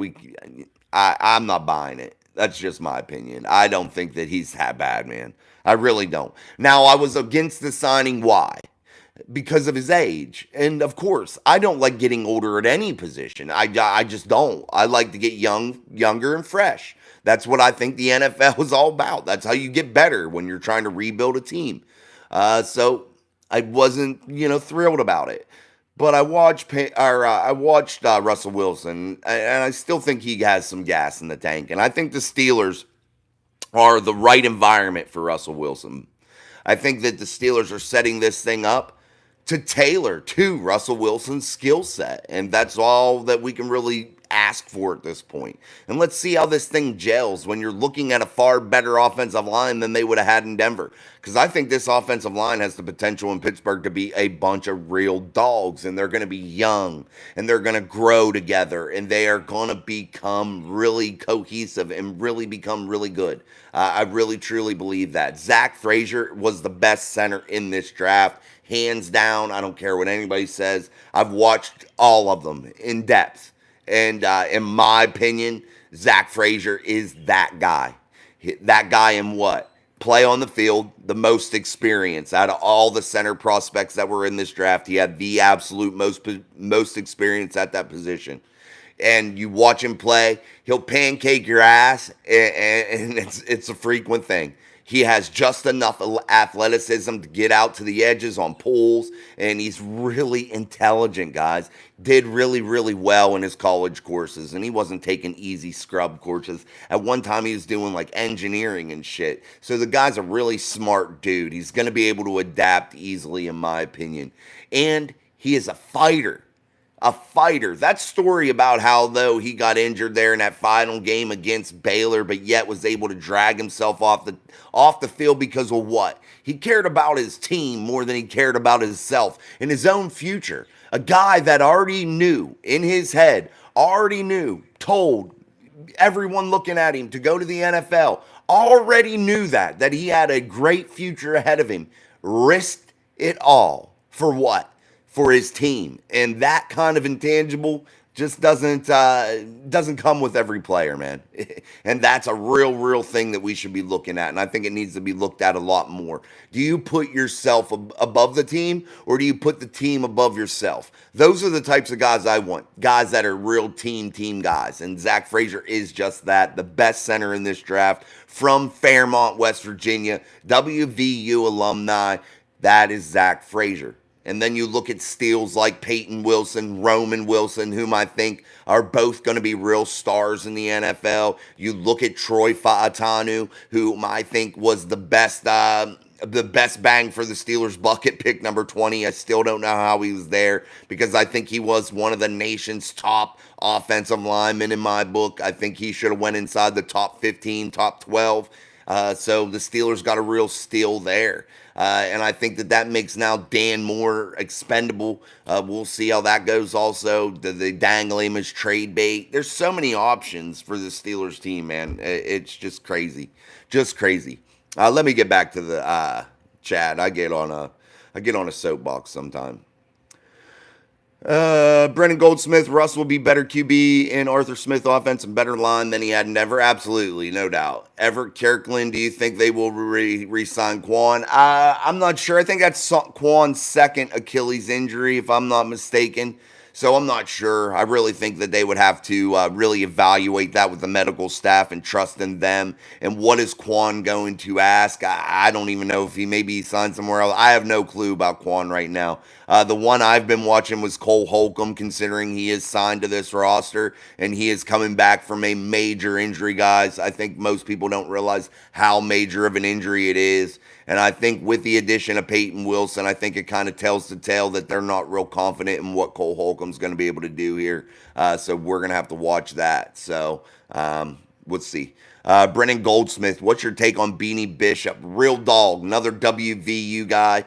I'm not buying it. That's just my opinion. I don't think that he's that bad, man. I really don't. Now, I was against the signing. Why? Because of his age. And of course, I don't like getting older at any position. I just don't. I like to get younger, and fresh. That's what I think the NFL is all about. That's how you get better when you're trying to rebuild a team. So I wasn't, thrilled about it. But I watched Russell Wilson, and I still think he has some gas in the tank. And I think the Steelers are the right environment for Russell Wilson. I think that the Steelers are setting this thing up to tailor to Russell Wilson's skill set. And that's all that we can really ask for at this point. And let's see how this thing gels when you're looking at a far better offensive line than they would have had in Denver. Because I think this offensive line has the potential in Pittsburgh to be a bunch of real dogs. And they're going to be young. And they're going to grow together. And they are going to become really cohesive and really become really good. I really, truly believe that. Zach Frazier was the best center in this draft. Hands down. I don't care what anybody says. I've watched all of them in depth. And in my opinion, Zach Frazier is that guy. That guy in what? Play on the field, the most experience. Out of all the center prospects that were in this draft, he had the absolute most experience at that position. And you watch him play, he'll pancake your ass, and it's a frequent thing. He has just enough athleticism to get out to the edges on pulls, and he's really intelligent, guys. Did really, really well in his college courses, and he wasn't taking easy scrub courses. At one time, he was doing like engineering and shit. So the guy's a really smart dude. He's going to be able to adapt easily, in my opinion. And he is a fighter. A fighter. That story about how, though, he got injured there in that final game against Baylor, but yet was able to drag himself off the field because of what? He cared about his team more than he cared about himself and his own future. A guy that already knew in his head, told everyone looking at him to go to the NFL, already knew that he had a great future ahead of him, risked it all for what? For his team. And that kind of intangible just doesn't come with every player, man. And that's a real thing that we should be looking at, and I think it needs to be looked at a lot more. Do you put yourself above the team, or do you put the team above yourself? Those are the types of guys I want, guys that are real team guys, and Zach Frazier is just that, the best center in this draft from Fairmont, West Virginia, WVU alumni. That is Zach Frazier. And then you look at steals like Peyton Wilson, Roman Wilson, whom I think are both going to be real stars in the NFL. You look at Troy Fautanu, whom I think was the best bang for the Steelers bucket, pick number 20. I still don't know how he was there because I think he was one of the nation's top offensive linemen in my book. I think he should have went inside the top 15, top 12. So the Steelers got a real steal there. And I think that makes now Dan Moore expendable. We'll see how that goes also. Do they dangle him as trade bait? There's so many options for the Steelers team, man. It's just crazy. Just crazy. Let me get back to the chat. I get on a soapbox sometime. Brennan Goldsmith, Russ will be better QB in Arthur Smith offense and better line than he had never. Absolutely, no doubt. Everett Kirkland, do you think they will re-sign Quan? I'm not sure. I think that's Quan's second Achilles injury, if I'm not mistaken. So I'm not sure. I really think that they would have to really evaluate that with the medical staff and trust in them. And what is Quan going to ask? I don't even know if he maybe signed somewhere else. I have no clue about Quan right now. The one I've been watching was Cole Holcomb, considering he is signed to this roster and he is coming back from a major injury, guys. I think most people don't realize how major of an injury it is. And I think with the addition of Peyton Wilson, I think it kind of tells the tale that they're not real confident in what Cole Holcomb's going to be able to do here. So we're going to have to watch that. So let's see. Brennan Goldsmith, what's your take on Beanie Bishop? Real dog, another WVU guy.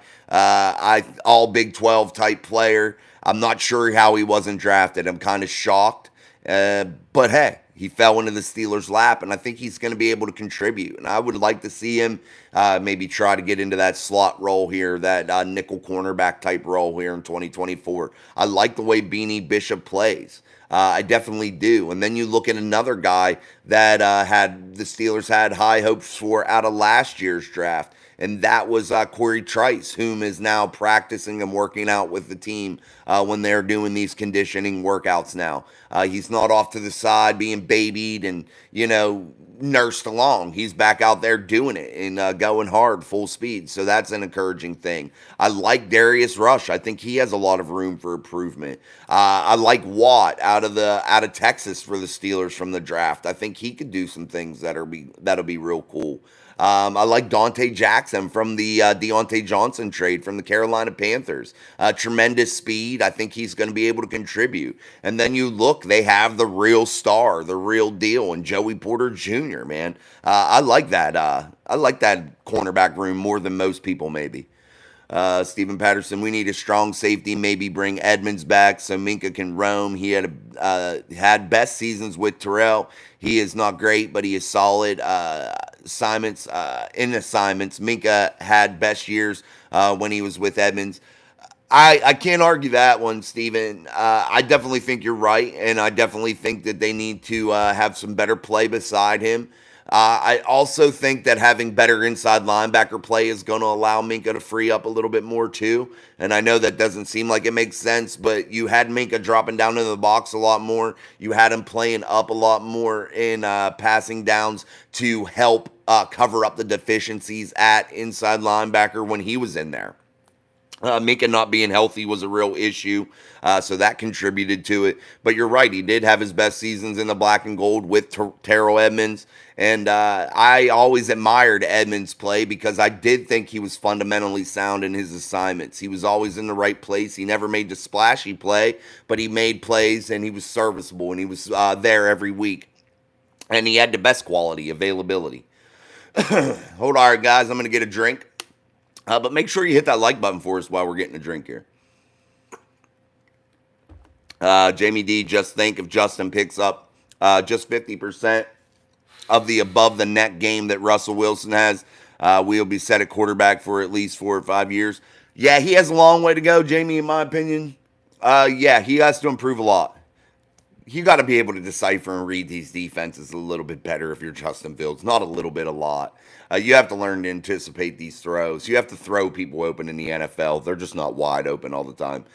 All Big 12 type player. I'm not sure how he wasn't drafted. I'm kind of shocked. But hey, he fell into the Steelers' lap, and I think he's going to be able to contribute. And I would like to see him maybe try to get into that slot role here, that nickel cornerback type role here in 2024. I like the way Beanie Bishop plays. I definitely do. And then you look at another guy that the Steelers had high hopes for out of last year's draft, and that was Corey Trice, whom is now practicing and working out with the team when they're doing these conditioning workouts now. He's not off to the side being babied and, nursed along. He's back out there doing it and going hard, full speed. So that's an encouraging thing. I like Darius Rush. I think he has a lot of room for improvement. I like Watt out of Texas for the Steelers from the draft. I think he could do some things that'll be real cool. I like Dante Jackson from the Deontay Johnson trade from the Carolina Panthers. Tremendous speed. I think he's going to be able to contribute. And then you look, they have the real star, the real deal, and Joey Porter Jr., man. I like that. I like that cornerback room more than most people maybe. Stephen Patterson, we need a strong safety. Maybe bring Edmonds back so Minka can roam. He had best seasons with Terrell. He is not great, but he is solid. Assignments. Minka had best years when he was with Edmonds. I can't argue that one, Stephen. I definitely think you're right, and I definitely think that they need to have some better play beside him. I also think that having better inside linebacker play is going to allow Minka to free up a little bit more too. And I know that doesn't seem like it makes sense, but you had Minka dropping down into the box a lot more. You had him playing up a lot more in passing downs to help cover up the deficiencies at inside linebacker when he was in there. Minka not being healthy was a real issue, so that contributed to it. But you're right, he did have his best seasons in the black and gold with Terrell Edmunds, and I always admired Edmunds' play because I did think he was fundamentally sound in his assignments. He was always in the right place. He never made the splashy play, but he made plays, and he was serviceable, and he was there every week. And he had the best quality availability. Hold on, guys. I'm going to get a drink. But make sure you hit that like button for us while we're getting a drink here. Jamie D, just think if Justin picks up just 50% of the above the net game that Russell Wilson has, we'll be set at quarterback for at least 4 or 5 years. Yeah, he has a long way to go, Jamie, in my opinion. Yeah, he has to improve a lot. You got to be able to decipher and read these defenses a little bit better if you're Justin Fields. Not a little bit, a lot. You have to learn to anticipate these throws. You have to throw people open in the NFL. They're just not wide open all the time.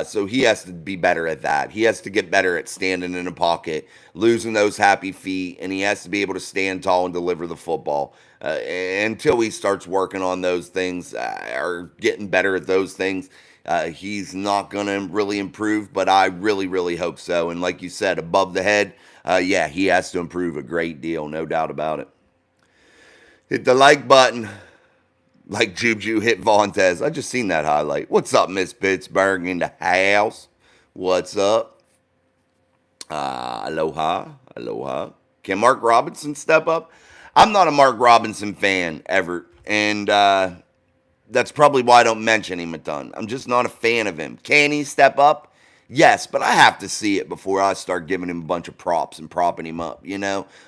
So he has to be better at that. He has to get better at standing in a pocket, losing those happy feet, and he has to be able to stand tall and deliver the football. Until he starts working on those things or getting better at those things, he's not going to really improve, but I really, really hope so. And like you said, above the head, yeah, he has to improve a great deal, no doubt about it. Hit the like button like Juju hit Vontaze. I just seen that highlight. What's up, Miss Pittsburgh in the house? What's up? Aloha. Aloha. Can Mark Robinson step up? I'm not a Mark Robinson fan ever, and that's probably why I don't mention him a ton. I'm just not a fan of him. Can he step up? Yes, but I have to see it before I start giving him a bunch of props and propping him up,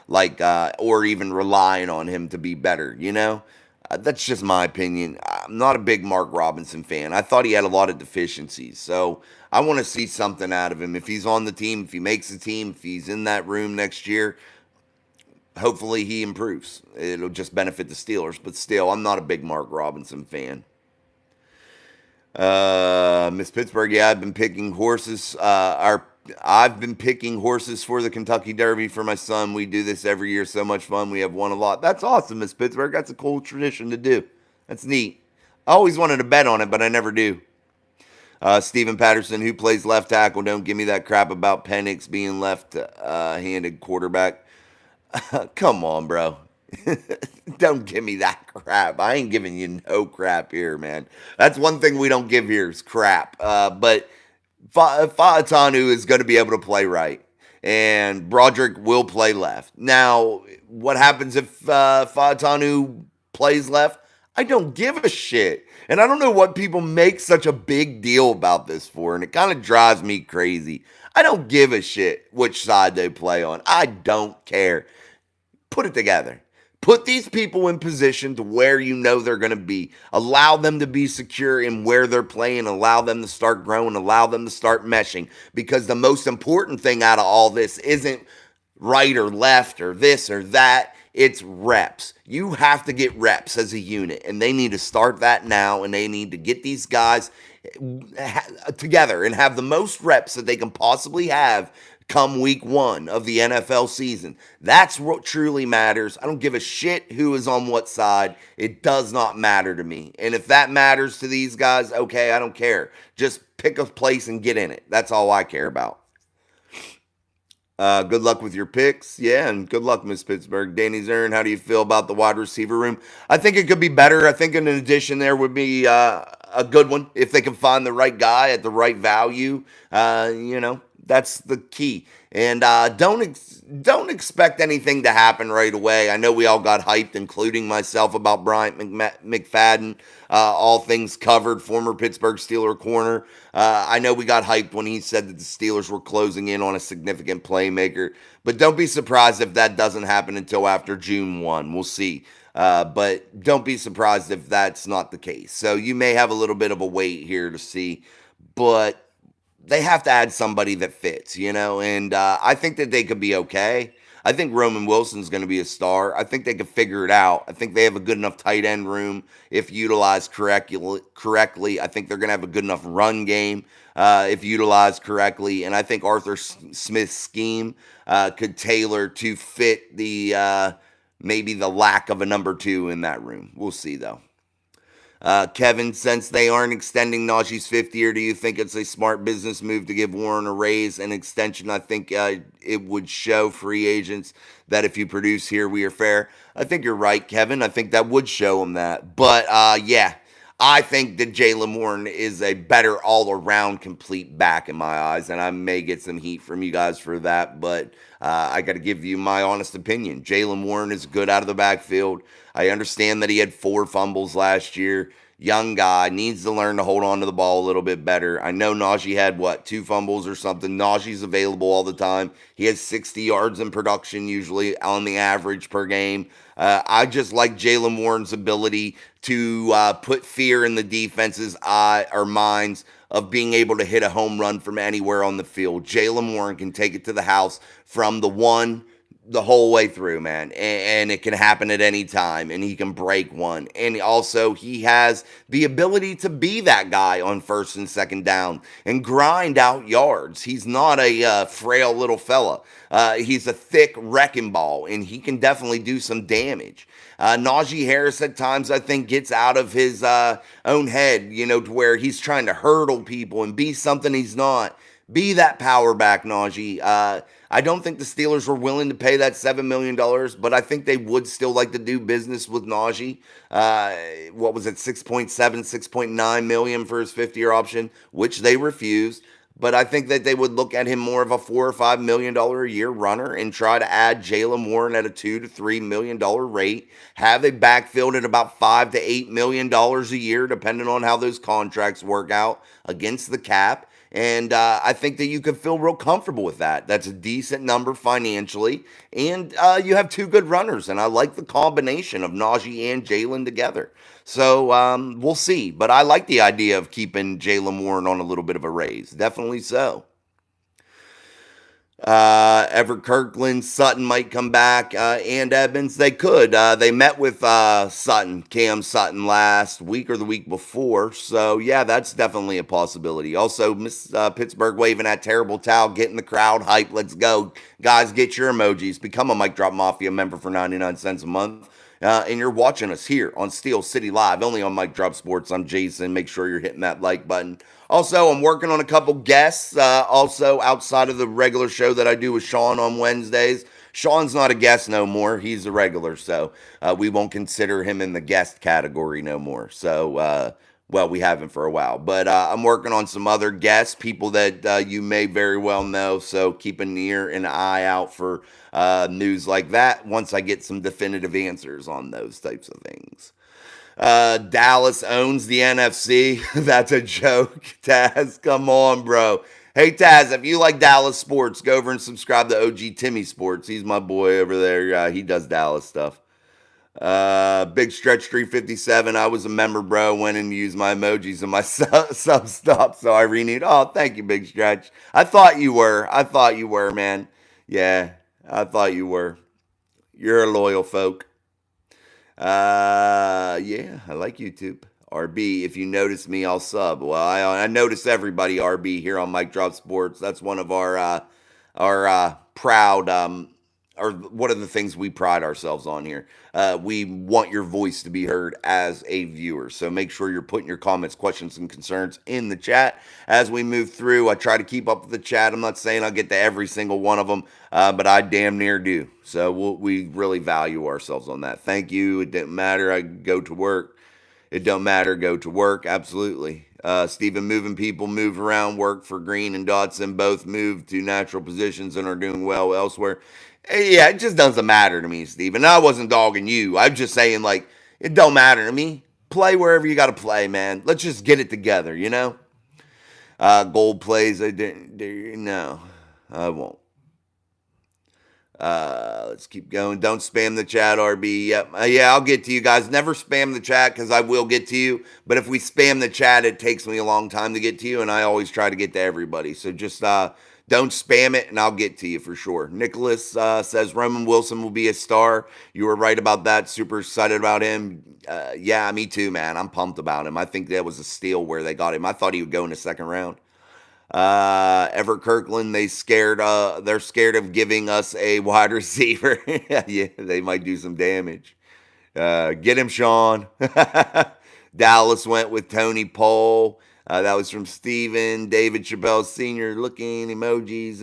like, or even relying on him to be better, That's just my opinion. I'm not a big Mark Robinson fan. I thought he had a lot of deficiencies, so I want to see something out of him. If he's on the team, if he makes the team, if he's in that room next year, hopefully he improves. It'll just benefit the Steelers, but still, I'm not a big Mark Robinson fan. Miss Pittsburgh, yeah, I've been picking horses. I've been picking horses for the Kentucky Derby for my son. We do this every year. So much fun. We have won a lot. That's awesome, Miss Pittsburgh. That's a cool tradition to do. That's neat. I always wanted to bet on it, but I never do. Steven Patterson, who plays left tackle, don't give me that crap about Penix being left-handed quarterback. Come on, bro. Don't give me that crap. I ain't giving you no crap here, man. That's one thing we don't give here is crap. But Fa'atanu is going to be able to play right. And Broderick will play left. Now, what happens if Fa'atanu plays left? I don't give a shit. And I don't know what people make such a big deal about this for. And it kind of drives me crazy. I don't give a shit which side they play on. I don't care. Put it together. Put these people in position to where you know they're going to be. Allow them to be secure in where they're playing. Allow them to start growing. Allow them to start meshing. Because the most important thing out of all this isn't right or left or this or that. It's reps. You have to get reps as a unit. And they need to start that now. And they need to get these guys together and have the most reps that they can possibly have come week 1 of the NFL season. That's what truly matters. I don't give a shit who is on what side. It does not matter to me. And if that matters to these guys, okay, I don't care. Just pick a place and get in it. That's all I care about. Good luck with your picks. Yeah, and good luck, Miss Pittsburgh. Danny Zern, how do you feel about the wide receiver room? I think it could be better. I think an addition there would be a good one if they can find the right guy at the right value. That's the key. And don't expect anything to happen right away. I know we all got hyped, including myself, about Bryant McFadden. All things covered, former Pittsburgh Steeler corner. I know we got hyped when he said that the Steelers were closing in on a significant playmaker. But don't be surprised if that doesn't happen until after June 1. We'll see. But don't be surprised if that's not the case. So you may have a little bit of a wait here to see. But they have to add somebody that fits, and I think that they could be okay. I think Roman Wilson's going to be a star. I think they could figure it out. I think they have a good enough tight end room if utilized correctly. I think they're going to have a good enough run game if utilized correctly. And I think Arthur Smith's scheme could tailor to fit the maybe the lack of a number two in that room. We'll see, though. Kevin, since they aren't extending Najee's fifth year, do you think it's a smart business move to give Warren a raise and extension? I think it would show free agents that if you produce here, we are fair. I think you're right, Kevin. I think that would show them that. But yeah, I think that Jaylen Warren is a better all-around complete back in my eyes, and I may get some heat from you guys for that, but I got to give you my honest opinion. Jaylen Warren is good out of the backfield. I understand that he had 4 fumbles last year. Young guy, needs to learn to hold on to the ball a little bit better. I know Najee had, 2 fumbles or something. Najee's available all the time. He has 60 yards in production usually on the average per game. I just like Jaylen Warren's ability to put fear in the defense's minds of being able to hit a home run from anywhere on the field. Jaylen Warren can take it to the house from the 1 the whole way through, man. And it can happen at any time, and he can break one. And also, he has the ability to be that guy on first and second down and grind out yards. He's not a frail little fella. He's a thick wrecking ball, and he can definitely do some damage. Najee Harris at times, I think, gets out of his own head, to where he's trying to hurdle people and be something he's not. Be that power back, Najee. I don't think the Steelers were willing to pay that $7 million, but I think they would still like to do business with Najee. What was it, 6.9 million for his 5th-year option, which they refused. But I think that they would look at him more of a $4 or $5 million a year runner and try to add Jaylen Warren at a $2 to $3 million rate. Have a backfield at about $5 to $8 million a year, depending on how those contracts work out against the cap. And I think that you could feel real comfortable with that. That's a decent number financially. And you have 2 good runners. And I like the combination of Najee and Jaylen together. So we'll see. But I like the idea of keeping Jaylen Warren on a little bit of a raise. Definitely so. Everett Kirkland, Sutton might come back, and Edmonds. They could. They met with Cam Sutton last week or the week before. So, yeah, that's definitely a possibility. Also, Pittsburgh waving that terrible towel, getting the crowd hype. Let's go. Guys, get your emojis. Become a Mic Drop Mafia member for 99 cents a month. And you're watching us here on Steel City Live, only on Mic Drop Sports. I'm Jason. Make sure you're hitting that like button. Also, I'm working on a couple guests, also outside of the regular show that I do with Sean on Wednesdays. Sean's not a guest no more. He's a regular, so we won't consider him in the guest category no more. So, well, we haven't for a while. But I'm working on some other guests, people that you may very well know, so keep an ear and an eye out for news like that once I get some definitive answers on those types of things. Dallas owns the NFC. That's a joke. Taz, come on, bro. Hey, Taz, if you like Dallas sports, go over and subscribe to OG Timmy Sports. He's my boy over there. He does Dallas stuff. Big Stretch 357. I was a member, bro. Went and used my emojis and my sub stop, so I renewed. Oh, thank you, Big Stretch. I thought you were, man. Yeah, I thought you were. You're a loyal folk. Yeah, I like YouTube. RB, if you notice me, I'll sub. Well, I notice everybody, RB, here on Mic Drop Sports. That's one of our proud, or one of the things we pride ourselves on here. We want your voice to be heard as a viewer. So make sure you're putting your comments, questions, and concerns in the chat as we move through. I try to keep up with the chat. I'm not saying I'll get to every single one of them, but I damn near do. So we really value ourselves on that. Thank you. It didn't matter. I go to work. It don't matter. Go to work. Absolutely. Stephen, moving people move around, work for Green and Dotson. Both moved to natural positions and are doing well elsewhere. Yeah, it just doesn't matter to me, Stephen. I wasn't dogging you. I'm just saying, it don't matter to me. Play wherever you got to play, man. Let's just get it together, Gold plays, I didn't. No, I won't. Let's keep going. Don't spam the chat, RB. Yep. Yeah, I'll get to you guys. Never spam the chat because I will get to you. But if we spam the chat, it takes me a long time to get to you, and I always try to get to everybody. So just don't spam it, and I'll get to you for sure. Nicholas says Roman Wilson will be a star. You were right about that. Super excited about him. Yeah, me too, man. I'm pumped about him. I think that was a steal where they got him. I thought he would go in the second round. Everett Kirkland, they're scared of giving us a wide receiver. Yeah, they might do some damage. Get him, Sean. Dallas went with Tony Poll. That was from Steven. David Chabelle Sr. looking, emojis.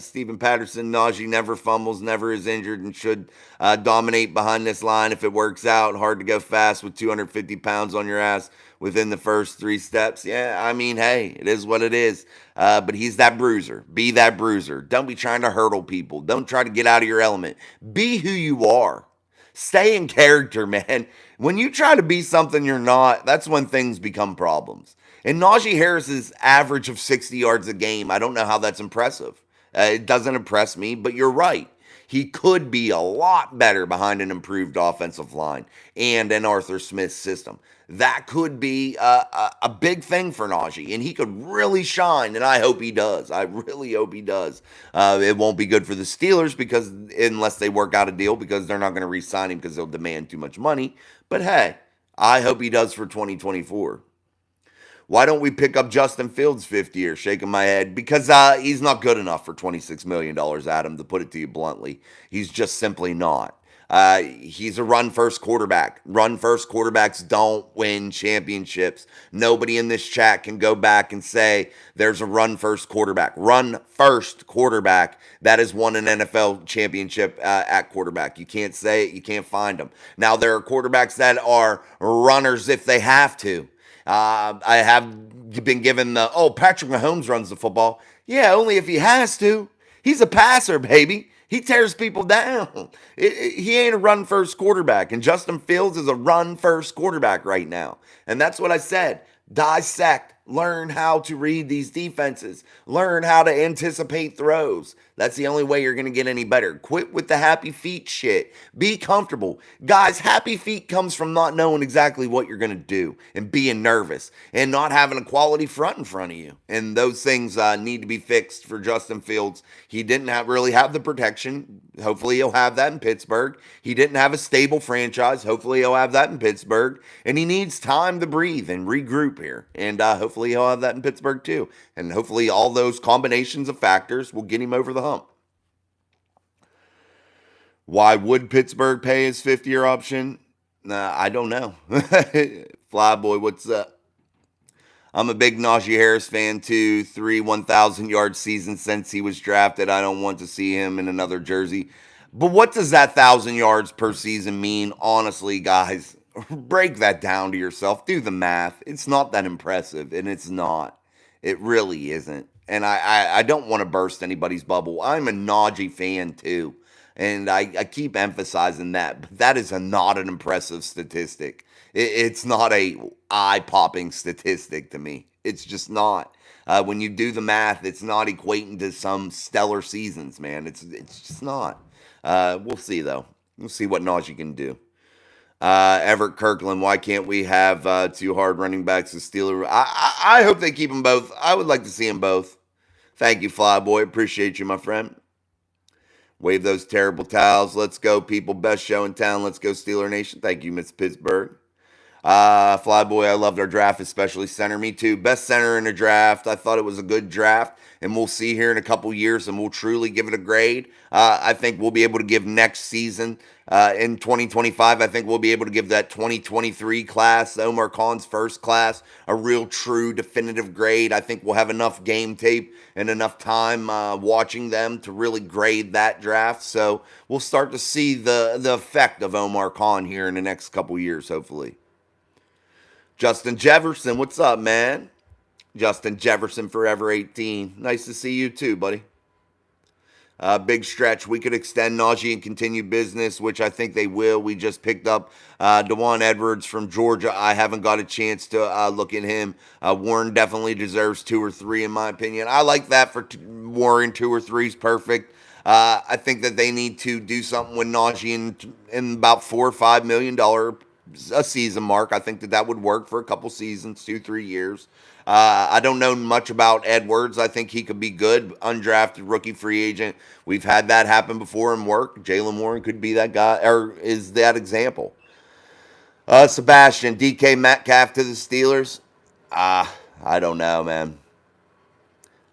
Stephen Patterson, Najee never fumbles, never is injured, and should dominate behind this line if it works out. Hard to go fast with 250 pounds on your ass within the first 3 steps. Yeah, I mean, hey, it is what it is. But he's that bruiser. Be that bruiser. Don't be trying to hurdle people. Don't try to get out of your element. Be who you are. Stay in character, man. When you try to be something you're not, that's when things become problems. And Najee Harris's average of 60 yards a game, I don't know how that's impressive. It doesn't impress me, but you're right. He could be a lot better behind an improved offensive line and an Arthur Smith system. That could be a big thing for Najee, and he could really shine, and I hope he does. I really hope he does. It won't be good for the Steelers because unless they work out a deal, because they're not going to re-sign him because they'll demand too much money. But hey, I hope he does for 2024. Why don't we pick up Justin Fields' 5th year? Shaking my head. Because he's not good enough for $26 million, Adam, to put it to you bluntly. He's just simply not. He's a run-first quarterback. Run-first quarterbacks don't win championships. Nobody in this chat can go back and say there's a run-first quarterback. Run-first quarterback that has won an NFL championship at quarterback. You can't say it. You can't find them. Now, there are quarterbacks that are runners if they have to. I have been given Patrick Mahomes runs the football. Yeah, only if he has to. He's a passer, baby. He tears people down. He ain't a run-first quarterback, and Justin Fields is a run-first quarterback right now. And that's what I said. Dissect. Learn how to read these defenses. Learn how to anticipate throws. That's the only way you're going to get any better. Quit with the happy feet shit. Be comfortable. Guys, happy feet comes from not knowing exactly what you're going to do and being nervous and not having a quality front in front of you. And those things need to be fixed for Justin Fields. He didn't really have the protection. Hopefully he'll have that in Pittsburgh. He didn't have a stable franchise. Hopefully he'll have that in Pittsburgh. And he needs time to breathe and regroup here. And hopefully he'll have that in Pittsburgh too. And hopefully all those combinations of factors will get him over the hump. Why would Pittsburgh pay his 5th-year option? I don't know. Flyboy, what's up? I'm a big Najee Harris fan too. 3 1,000-yard seasons since he was drafted. I don't want to see him in another jersey. But what does that 1,000 yards per season mean? Honestly, guys, break that down to yourself. Do the math. It's not that impressive, and it's not. It really isn't. And I don't want to burst anybody's bubble. I'm a Najee fan too. And I keep emphasizing that. But that is not an impressive statistic. It's not a eye-popping statistic to me. It's just not. When you do the math, it's not equating to some stellar seasons, man. It's just not. We'll see, though. We'll see what Najee can do. Everett Kirkland, why can't we have 2 hard running backs as Steelers? I hope they keep them both. I would like to see them both. Thank you, Flyboy. Appreciate you, my friend. Wave those terrible towels. Let's go, people. Best show in town. Let's go, Steeler Nation. Thank you, Miss Pittsburgh. Flyboy, I loved our draft, especially center. Me too. Best center in the draft. I thought it was a good draft, and we'll see here in a couple years, and we'll truly give it a grade. I think we'll be able to give next season in 2025. I think we'll be able to give that 2023 class, Omar Khan's first class, a real, true, definitive grade. I think we'll have enough game tape and enough time watching them to really grade that draft. So we'll start to see the effect of Omar Khan here in the next couple years, hopefully. Justin Jefferson, what's up, man? Justin Jefferson, forever 18. Nice to see you too, buddy. Big stretch. We could extend Najee and continue business, which I think they will. We just picked up Dewan Edwards from Georgia. I haven't got a chance to look at him. Warren definitely deserves 2 or 3, in my opinion. I like that for Warren. 2 or 3 is perfect. I think that they need to do something with Najee in about $4 or $5 million a season mark. I think that would work for a couple seasons, 2-3 years. I don't know much about Edwards. I think he could be good. Undrafted rookie free agent. We've had that happen before and work. Jaylen Warren could be that guy, or is that example. Sebastian, DK Metcalf to the Steelers. I don't know, man.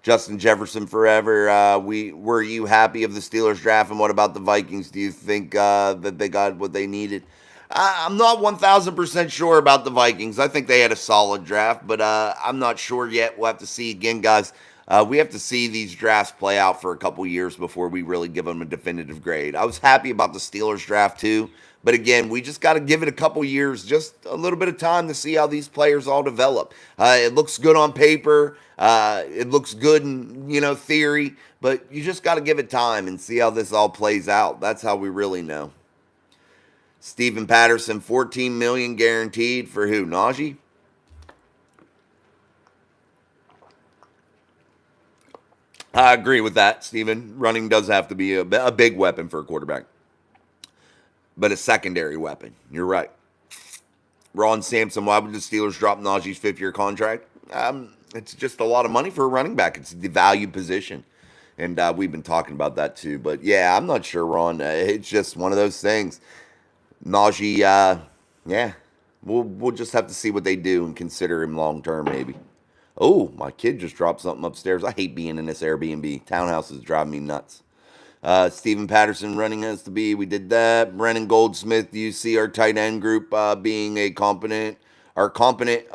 Justin Jefferson forever. Were you happy of the Steelers draft, and what about the Vikings? Do you think that they got what they needed? I'm not 1,000% sure about the Vikings. I think they had a solid draft, but I'm not sure yet. We'll have to see again, guys. We have to see these drafts play out for a couple years before we really give them a definitive grade. I was happy about the Steelers draft too, but again, we just got to give it a couple years, just a little bit of time to see how these players all develop. It looks good on paper. It looks good in theory, but you just got to give it time and see how this all plays out. That's how we really know. Stephen Patterson, $14 million guaranteed for who? Najee? I agree with that, Stephen. Running does have to be a big weapon for a quarterback, but a secondary weapon. You're right. Ron Sampson, why would the Steelers drop Najee's fifth-year contract? It's just a lot of money for a running back. It's the valued position, and we've been talking about that too. But yeah, I'm not sure, Ron. It's just one of those things. Najee, yeah, we'll just have to see what they do and consider him long term, maybe. Oh, my kid just dropped something upstairs. I hate being in this Airbnb. Townhouses drive me nuts. Stephen Patterson running has to be. We did that. Brennan Goldsmith. Do you see our tight end group being our component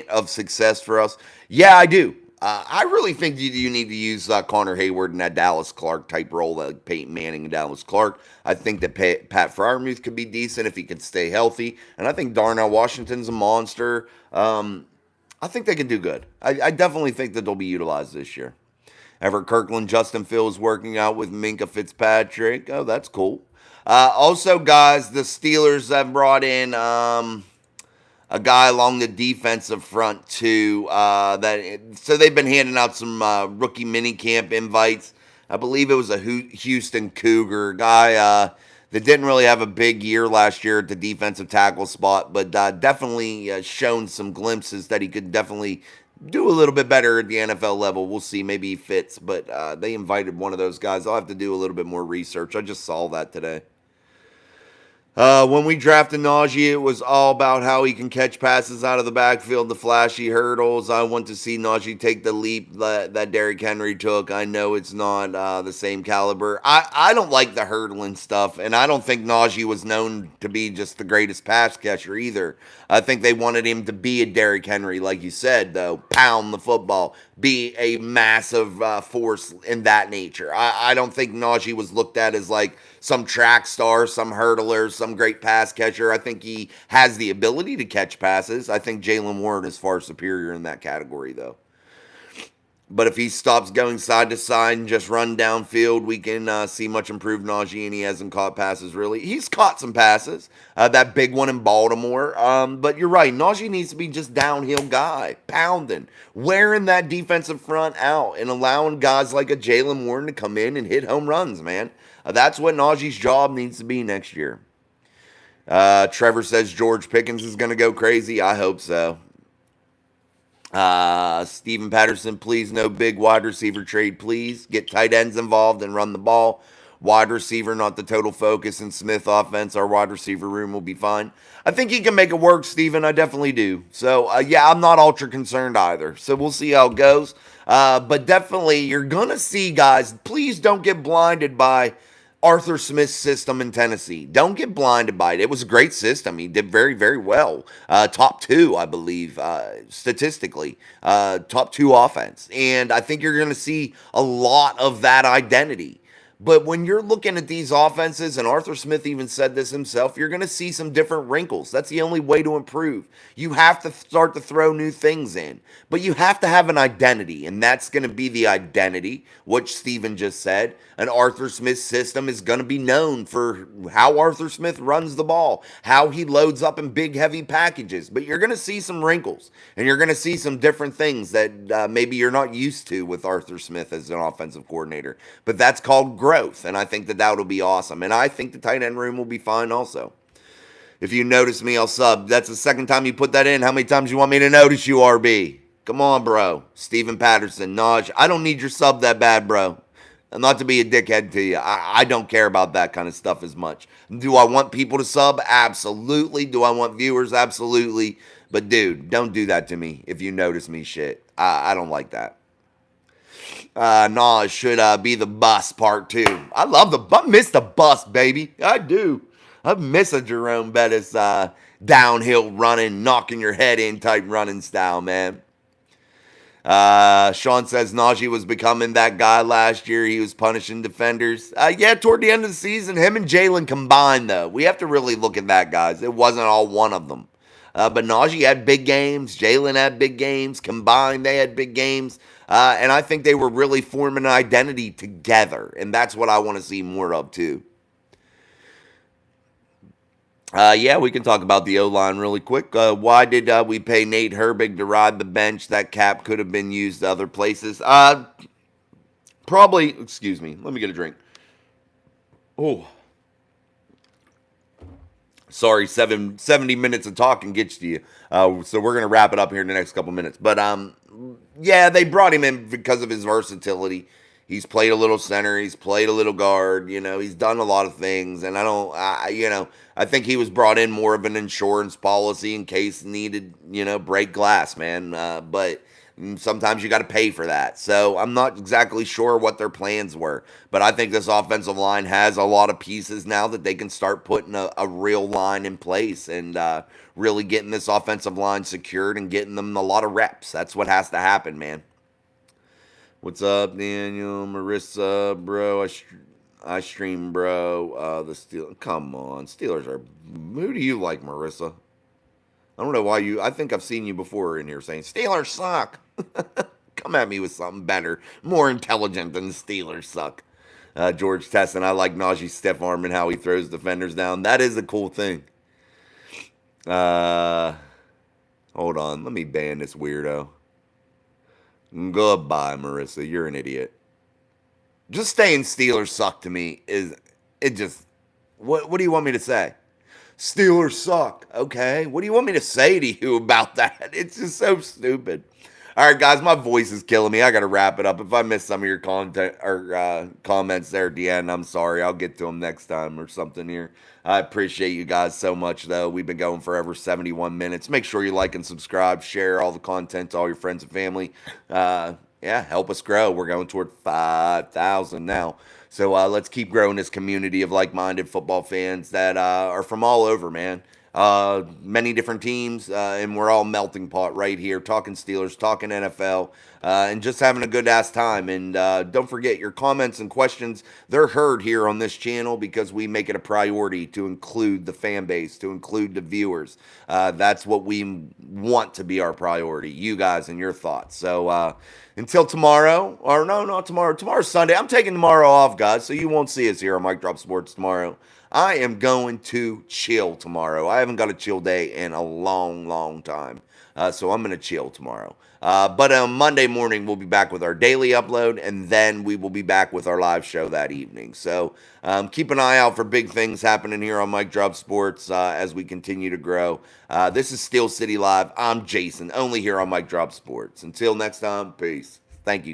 of success for us? Yeah, I do. I really think you need to use Connor Hayward in that Dallas Clark type role, like Peyton Manning and Dallas Clark. I think that Pat Freiermuth could be decent if he could stay healthy, and I think Darnell Washington's a monster. I think they can do good. I definitely think that they'll be utilized this year. Everett Kirkland, Justin Fields working out with Minka Fitzpatrick. Oh, that's cool. Also, guys, the Steelers have brought in a guy along the defensive front too. So they've been handing out some rookie mini camp invites. I believe it was a Houston Cougar guy that didn't really have a big year last year at the defensive tackle spot, but definitely shown some glimpses that he could definitely do a little bit better at the NFL level. We'll see. Maybe he fits, but they invited one of those guys. I'll have to do a little bit more research. I just saw that today. When we drafted Najee, it was all about how he can catch passes out of the backfield, the flashy hurdles. I want to see Najee take the leap that Derrick Henry took. I know it's not the same caliber. I don't like the hurdling stuff, and I don't think Najee was known to be just the greatest pass catcher either. I think they wanted him to be a Derrick Henry, like you said, though, pound the football, be a massive force in that nature. I don't think Najee was looked at as like some track star, some hurdler, some great pass catcher. I think he has the ability to catch passes. I think Jaylen Warren is far superior in that category, though. But if he stops going side to side and just run downfield, we can see much improved Najee, and he hasn't caught passes, really. He's caught some passes, that big one in Baltimore. But you're right, Najee needs to be just downhill guy, pounding, wearing that defensive front out, and allowing guys like a Jaylen Warren to come in and hit home runs, man. That's what Najee's job needs to be next year. Trevor says George Pickens is going to go crazy. I hope so. Stephen Patterson, please no big wide receiver trade, please. Get tight ends involved and run the ball. Wide receiver, not the total focus in Smith offense. Our wide receiver room will be fine. I think he can make it work, Stephen. I definitely do. So, yeah, I'm not ultra concerned either. So we'll see how it goes. But definitely, you're going to see, guys, please don't get blinded by Arthur Smith's system in Tennessee. Don't get blinded by it. It was a great system. He did very, very well. Top two, I believe, statistically. Top two offense. And I think you're going to see a lot of that identity. But when you're looking at these offenses, and Arthur Smith even said this himself, you're going to see some different wrinkles. That's the only way to improve. You have to start to throw new things in. But you have to have an identity, and that's going to be the identity, which Steven just said. An Arthur Smith system is going to be known for how Arthur Smith runs the ball, how he loads up in big, heavy packages. But you're going to see some wrinkles, and you're going to see some different things that maybe you're not used to with Arthur Smith as an offensive coordinator. But that's called growth, and I think that'll be awesome. And I think the tight end room will be fine also. If you notice me, I'll sub. That's the second time you put that in. How many times you want me to notice you, RB? Come on, bro. Stephen Patterson, Naj. I don't need your sub that bad, bro. Not to be a dickhead to you. I don't care about that kind of stuff as much. Do I want people to sub? Absolutely. Do I want viewers? Absolutely. But, dude, don't do that to me if you notice me shit. I don't like that. Nas should be the bus part two. I love I miss the bus, baby. I do. I miss a Jerome Bettis downhill running, knocking your head in type running style, man. Sean says Najee was becoming that guy last year. He was punishing defenders. Yeah, toward the end of the season, him and Jalen combined, though. We have to really look at that, guys. It wasn't all one of them. But Najee had big games. Jalen had big games. Combined, they had big games. And I think they were really forming an identity together. And that's what I want to see more of, too. Yeah, we can talk about the O-line really quick. Why did we pay Nate Herbig to ride the bench? That cap could have been used other places. Probably, excuse me, let me get a drink. Oh. Sorry, 70 minutes of talking gets to you. So we're going to wrap it up here in the next couple minutes. But, yeah, they brought him in because of his versatility. He's played a little center. He's played a little guard. He's done a lot of things. And I think he was brought in more of an insurance policy in case needed, break glass, man. But sometimes you got to pay for that. So I'm not exactly sure what their plans were. But I think this offensive line has a lot of pieces now that they can start putting a real line in place and really getting this offensive line secured and getting them a lot of reps. That's what has to happen, man. What's up, Daniel, Marissa, bro? I stream, bro. The Steelers. Come on, Steelers are. Who do you like, Marissa? I don't know why you. I think I've seen you before in here saying Steelers suck. Come at me with something better, more intelligent than the Steelers suck. George Tesson, I like Najee's stiff arm and how he throws defenders down. That is a cool thing. Hold on, let me ban this weirdo. Goodbye, Marissa. You're an idiot. Just saying Steelers suck to me is it just what do you want me to say? Steelers suck. Okay. What do you want me to say to you about that? It's just so stupid. All right, guys, my voice is killing me. I got to wrap it up. If I missed some of your content or comments there at the end, I'm sorry. I'll get to them next time or something here. I appreciate you guys so much, though. We've been going forever, 71 minutes. Make sure you like and subscribe, share all the content to all your friends and family. Yeah, help us grow. We're going toward 5,000 now. So let's keep growing this community of like-minded football fans that are from all over, man. Many different teams, and we're all melting pot right here, talking Steelers, talking NFL, and just having a good-ass time. And don't forget, your comments and questions, they're heard here on this channel because we make it a priority to include the fan base, to include the viewers. That's what we want to be our priority, you guys and your thoughts. So until tomorrow, or no, not tomorrow. Tomorrow's Sunday. I'm taking tomorrow off, guys, so you won't see us here on Mike Drop Sports tomorrow. I am going to chill tomorrow. I haven't got a chill day in a long, long time. So I'm going to chill tomorrow. But on Monday morning, we'll be back with our daily upload, and then we will be back with our live show that evening. So keep an eye out for big things happening here on Mike Drop Sports as we continue to grow. This is Steel City Live. I'm Jason, only here on Mike Drop Sports. Until next time, peace. Thank you.